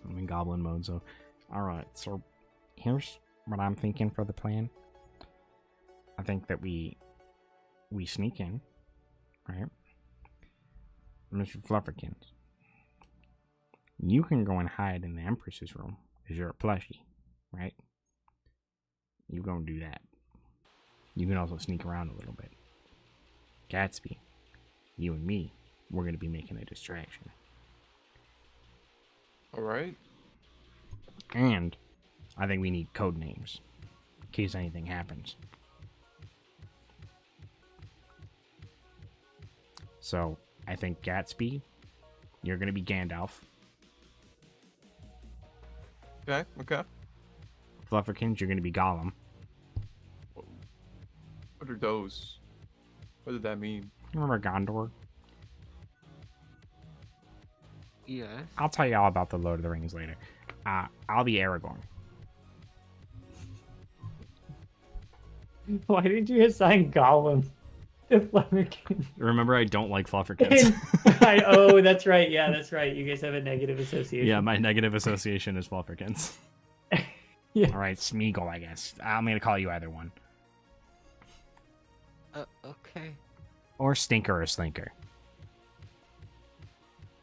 I'm in goblin mode, so All right, so here's what I'm thinking for the plan. I think that we sneak in, right? Mr. Flufferkins, you can go and hide in the Empress's room because you're a plushie, right? You go and do that. You can also sneak around a little bit. Gatsby, you and me, we're going to be making a distraction. Alright. And I think we need code names in case anything happens. So I think Gatsby, you're going to be Gandalf. Okay, okay. Flufferkins, you're going to be Gollum. What are those? What did that mean? Remember Gondor? Yes. I'll tell you all about the Lord of the Rings later. I'll be Aragorn. Why did you assign Gollum to Flufferkin? remember I don't like Flufferkins. Oh, that's right. Yeah, that's right. You guys have a negative association. Yeah, my negative association is Flufferkins. Yeah. All right, Smeagol, I guess. I'm going to call you either one. Okay. Or Stinker or Slinker.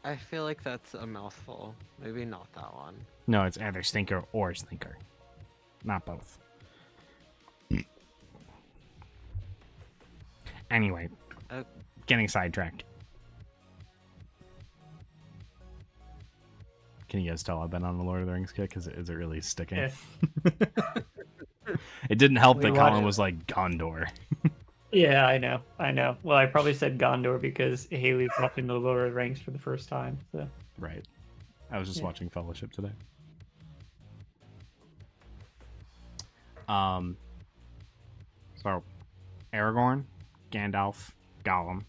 I feel like that's a mouthful. Maybe not that one. No, it's either Stinker or Slinker. Not both. Anyway, Uh, getting sidetracked. Can you guys tell I've been on the Lord of the Rings kick? Is it really sticking? Yeah. It didn't help We that watched- Colin was like Gondor. Yeah, I know. Well, I probably said Gondor because Haley popped into the lower ranks for the first time. So Right. I was just Yeah. watching Fellowship today. So, Aragorn, Gandalf, Gollum.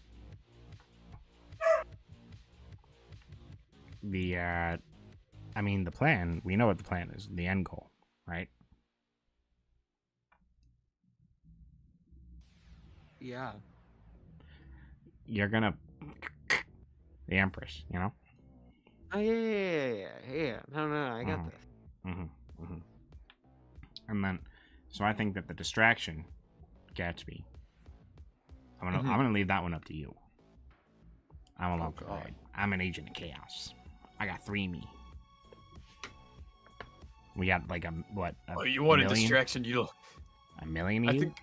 The plan, we know what the plan is, the end goal, right? yeah. You're gonna the Empress, you know? Oh yeah. No, I got Mhm. this. Mm-hmm. And then, so I think that the distraction, Gatsby, I'm gonna leave that one up to you. I'm a local God. guide. I'm an agent of chaos. I got 3 me. We got like a you want a million? distraction? You. A million I of you?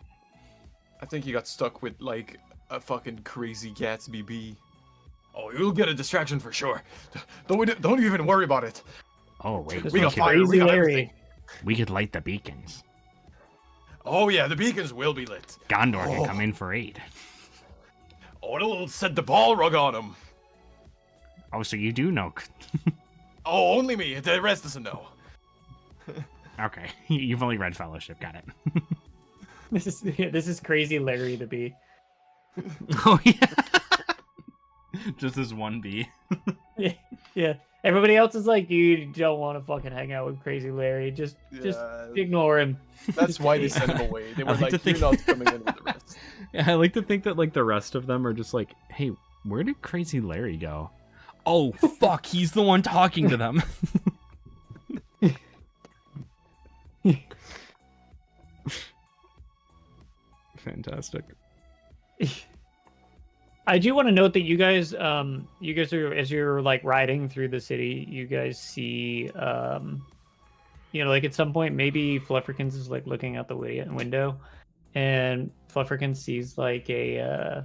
think you got stuck with like a fucking crazy Gatsby bee. Oh, you'll get a distraction for sure. Don't even worry about it. Oh wait, This We was got fire. We Crazy got Larry. everything. we could light the beacons. Oh yeah, the beacons will be lit. Gondor Oh. can come in for aid. Oh, it'll set the ball rug on him. Oh, so you do know? Oh, only me. The rest doesn't know. Okay, you've only read Fellowship. Got it. This is Crazy Larry the Bee. Oh yeah. Just this one bee. Yeah. Everybody else is like, you don't want to fucking hang out with Crazy Larry. Just ignore him. That's why they sent him away. They I were like to like, you're think- not coming in with the rest. Yeah, I like to think that like the rest of them are just like, hey, where did Crazy Larry go? Oh fuck, he's the one talking to them. Fantastic. I do want to note that you guys are, as you're like riding through the city, you guys see, like at some point maybe Flufferkins is like looking out the window, and Flufferkins sees like a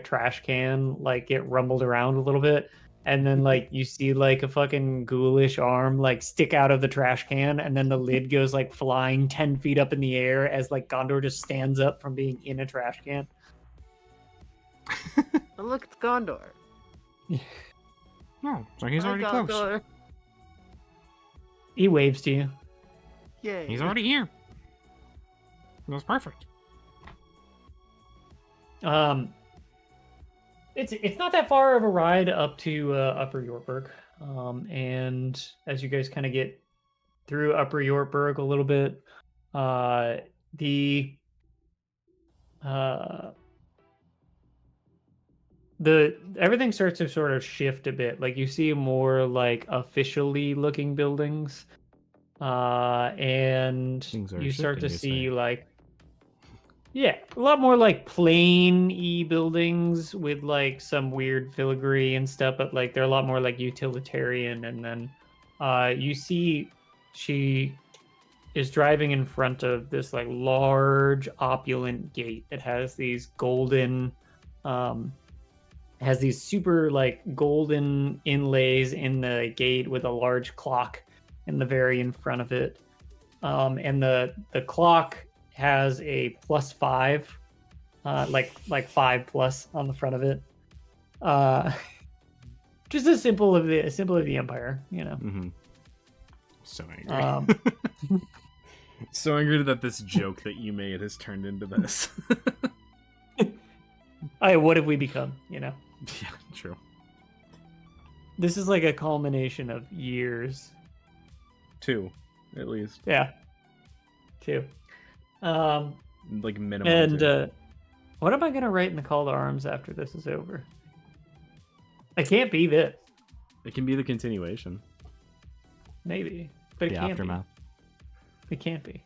trash can like get rumbled around a little bit, and then like you see like a fucking ghoulish arm like stick out of the trash can, and then the lid goes like flying 10 feet up in the air as like Gondor just stands up from being in a trash can. Oh, look, it's Gondor. No, so he's Hi, already close. Gondor. He waves to you. Yay. He's already here. That's perfect. It's not that far of a ride up to Upper Yorkburg. And as you guys kind of get through Upper Yorkburg a little bit. The everything starts to sort of shift a bit. Like you see more like officially looking buildings, and Things are you start to shifting, you see say. like a lot more like plain buildings with like some weird filigree and stuff, but like they're a lot more like utilitarian. And then you see she is driving in front of this like large opulent gate that has these golden has these super like golden inlays in the gate with a large clock in the very in front of it. And the clock has a +5, like 5+ on the front of it. Just a symbol of the empire, you know. Mm-hmm. So angry. So angry that this joke that you made has turned into this. What have we become, you know? Yeah, true. This is like a culmination of years. 2, at least. Yeah. 2. Like minimum. And 2. what am I gonna write in the call to arms after this is over? It can't be this. It can be the continuation. Maybe. But it The can't aftermath. be. It can't be.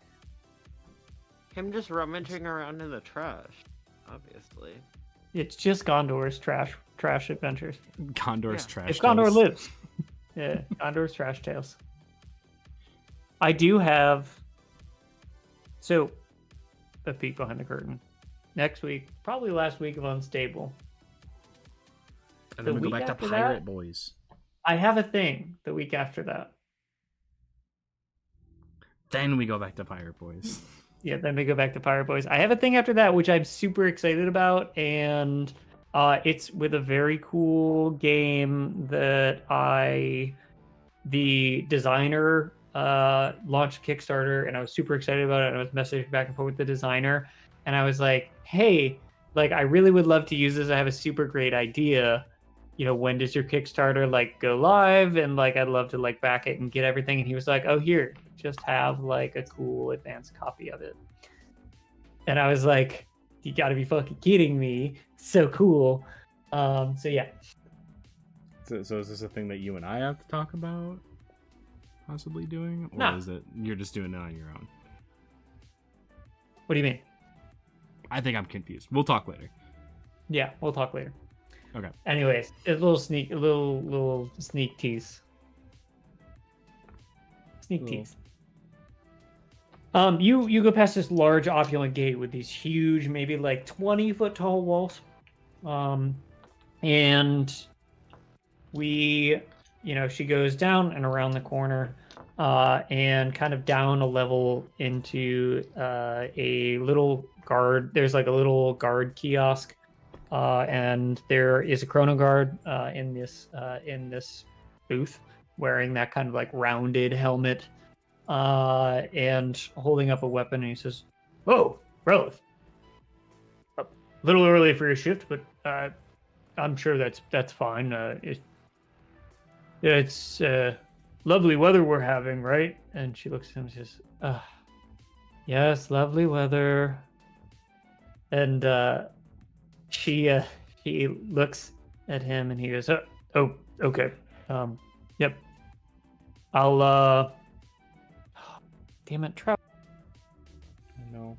Him just rummaging around in the trash, obviously. It's just Gondor's trash adventures. Gondor's Yeah. trash. If Gondor tales. lives. Yeah, Gondor's trash tales. I do have a peek behind the curtain. Next week, probably last week of Unstable. And then the we go week back to after Pirate that- Boys. I have a thing the week after that. Then we go back to Pirate Boys. Yeah, then we go back to Pirate Boys. I have a thing after that, which I'm super excited about, and it's with a very cool game that the designer launched Kickstarter, and I was super excited about it. And I was messaging back and forth with the designer, and I was like, "Hey, like, I really would love to use this. I have a super great idea. You know, when does your Kickstarter like go live? And like, I'd love to like back it and get everything." And he was like, "Oh, here, just have like a cool advanced copy of it." And I was like, "You got to be fucking kidding me! So cool." So yeah, So is this a thing that you and I have to talk about? Possibly doing? Or No. is it you're just doing it on your own? what do you mean? I think I'm confused. We'll talk later. Yeah, we'll talk later. Okay. Anyways, a little sneak tease. Sneak Cool. tease. You go past this large opulent gate with these huge, maybe like 20-foot tall walls. And she goes down and around the corner, and kind of down a level into a little guard. There's like a little guard kiosk, and there is a chrono guard in this booth, wearing that kind of like rounded helmet, and holding up a weapon. And he says, "Whoa, Relith, a little early for your shift, but I'm sure that's fine. It's lovely weather we're having, right?" And she looks at him and says, "Yes, lovely weather." And she looks at him and he goes, "Oh, okay. Yep. I'll damn it, Trout." I know.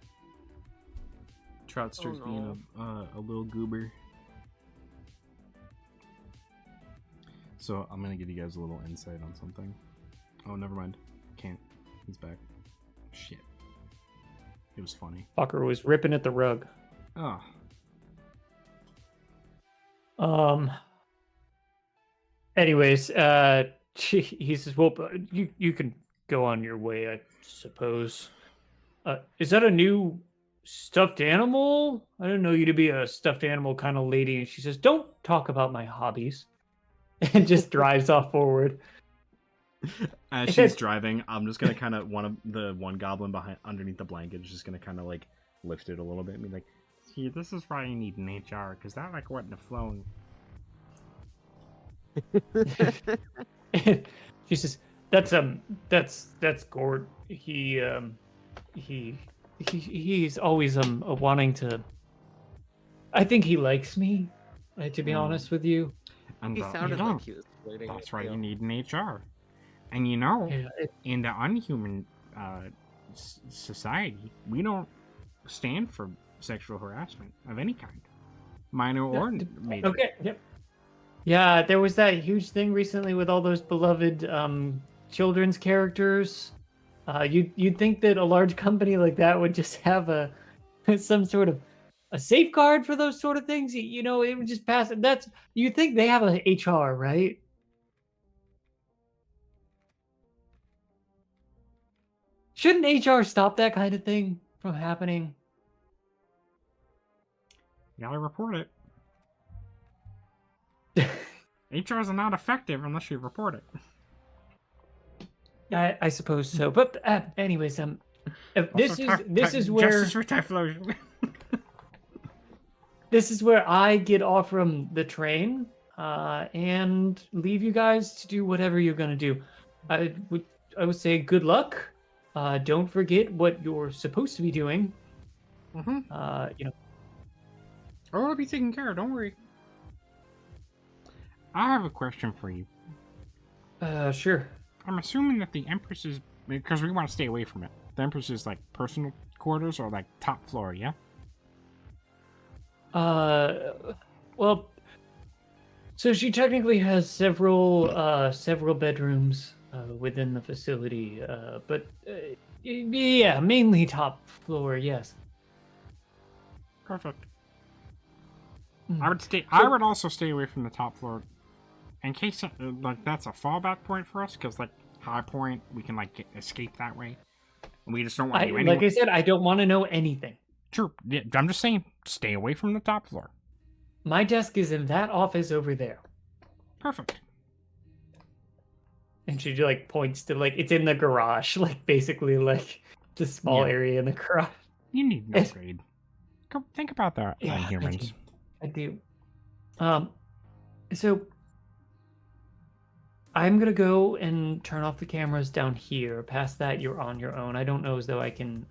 Trout starts no. being a little goober. So I'm gonna give you guys a little insight on something. Oh, never mind. Can't. He's back. Shit. It was funny. Fucker was ripping at the rug. Oh. Anyways, he says, "Well, you can go on your way, I suppose. Is that a new stuffed animal? I didn't know you to be a stuffed animal kind of lady." And she says, "Don't talk about my hobbies," and just drives off forward. As she's driving, I'm just gonna kind of one goblin behind underneath the blanket is just gonna kind of like lift it a little bit and be like, See, this is why you need an HR, because that like wouldn't have flown. She says, That's Gord. He's always wanting to. I think he likes me, to be honest with you. And He sounded you know, like he was flirting. that's with why you you. need an HR. And you know, Yeah, in the unhuman society, we don't stand for sexual harassment of any kind, minor or major. okay. Yep. Yeah, there was that huge thing recently with all those beloved children's characters. You'd think that a large company like that would just have some sort of a safeguard for those sort of things. You know, it would just pass. That's you think they have a HR, right? Shouldn't HR stop that kind of thing from happening? You gotta report it. HRs are not effective unless you report it. I suppose so. But anyways, this is where Justice for Typhlosion. this is where I get off from the train and leave you guys to do whatever you're gonna do. I would say good luck. Don't forget what you're supposed to be doing. Mm-hmm. You know. Oh, I'll be taken care of. Don't worry. I have a question for you. Sure. I'm assuming that the Empress is, because we want to stay away from it. The Empress is like personal quarters or like top floor, yeah? Well, so she technically has several bedrooms within the facility, but yeah, mainly top floor. Yes. Perfect. Mm. I would stay. I would also stay away from the top floor, in case like that's a fallback point for us. Because like high point, we can like escape that way. We just don't want to. Like I said, I don't want to know anything. True. Yeah, I'm just saying, stay away from the top floor. My desk is in that office over there. Perfect. And she like points to like it's in the garage, like basically like the small area in the garage. You need an upgrade. Go think about that, humans. I do. So I'm gonna go and turn off the cameras down here. Past that, you're on your own. I don't know as though I can,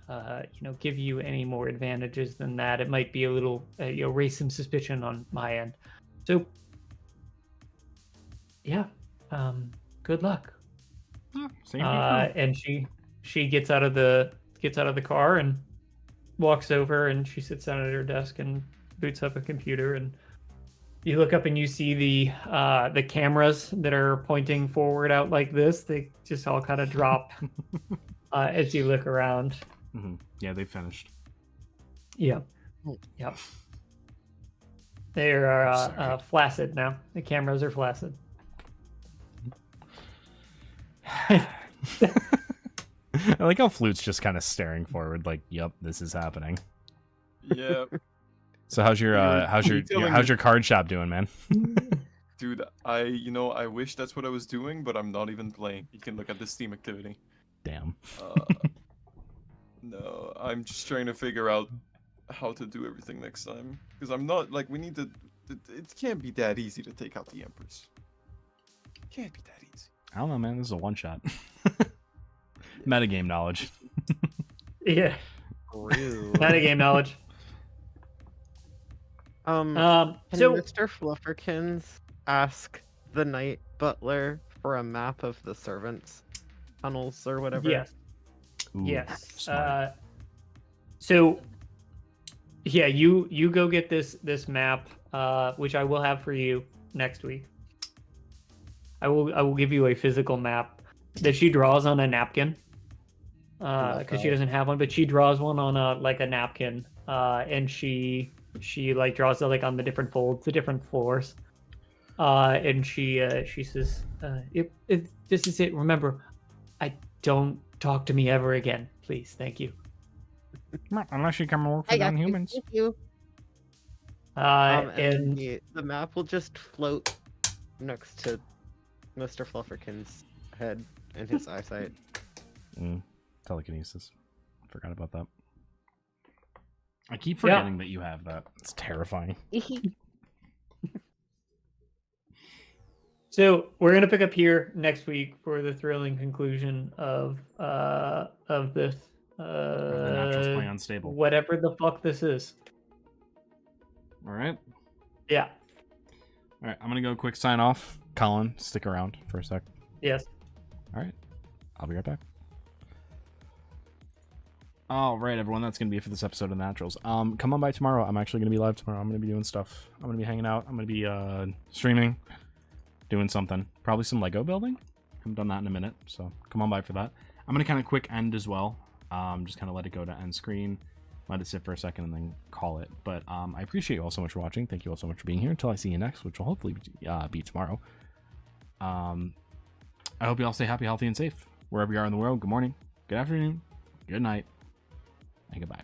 give you any more advantages than that. It might be a little, raise some suspicion on my end. So, yeah. Good luck. Same And she gets out of the car and walks over and she sits down at her desk and boots up a computer, and you look up and you see the cameras that are pointing forward out like this. They just all kind of drop as you look around. Mm-hmm. Yeah, they finished. Yeah. Yep. They are flaccid now. The cameras are flaccid. I like how Flute's just kind of staring forward, like, "Yep, this is happening." Yeah. So how's your card shop doing, man? Dude, I wish that's what I was doing, but I'm not even playing. You can look at the Steam activity. Damn. No, I'm just trying to figure out how to do everything next time. Because I'm not, like, we need to... It can't be that easy to take out the Empress. It can't be that easy. I don't know, man. This is a one-shot. Metagame knowledge. Yeah. Metagame knowledge. Can So Mr. Flufferkins ask the night butler for a map of the servants' tunnels or whatever? yes. Ooh, Yes. smart. So yeah, you go get this map, which I will have for you next week. I will give you a physical map that she draws on a napkin. Because she doesn't have one, but she draws one on a napkin. And she like draws it like on the different folds, the different floors. And she says, if this is it, remember, I don't talk to me ever again, please. Thank you. Unless you come and work for non-humans. Thank you. And the map will just float next to Mr. Flufferkins' head and his eyesight. Telekinesis. Forgot about that. I keep forgetting that you have that. It's terrifying. So we're gonna pick up here next week for the thrilling conclusion of this the Naturals playing unstable. whatever the fuck this is. All right. Yeah. All right. I'm gonna go quick sign off. Colin, stick around for a sec. Yes. All right. I'll be right back. All right, everyone. That's gonna be it for this episode of Naturals. Come on by tomorrow. I'm actually gonna be live tomorrow. I'm gonna be doing stuff. I'm gonna be hanging out. I'm gonna be streaming, doing something. Probably some Lego building. Haven't done that in a minute, so come on by for that. I'm gonna kind of quick end as well. Just kind of let it go to end screen, let it sit for a second, and then call it. But I appreciate you all so much for watching. Thank you all so much for being here. Until I see you next, which will hopefully be tomorrow. I hope you all stay happy, healthy, and safe wherever you are in the world. Good morning, good afternoon, good night, and goodbye.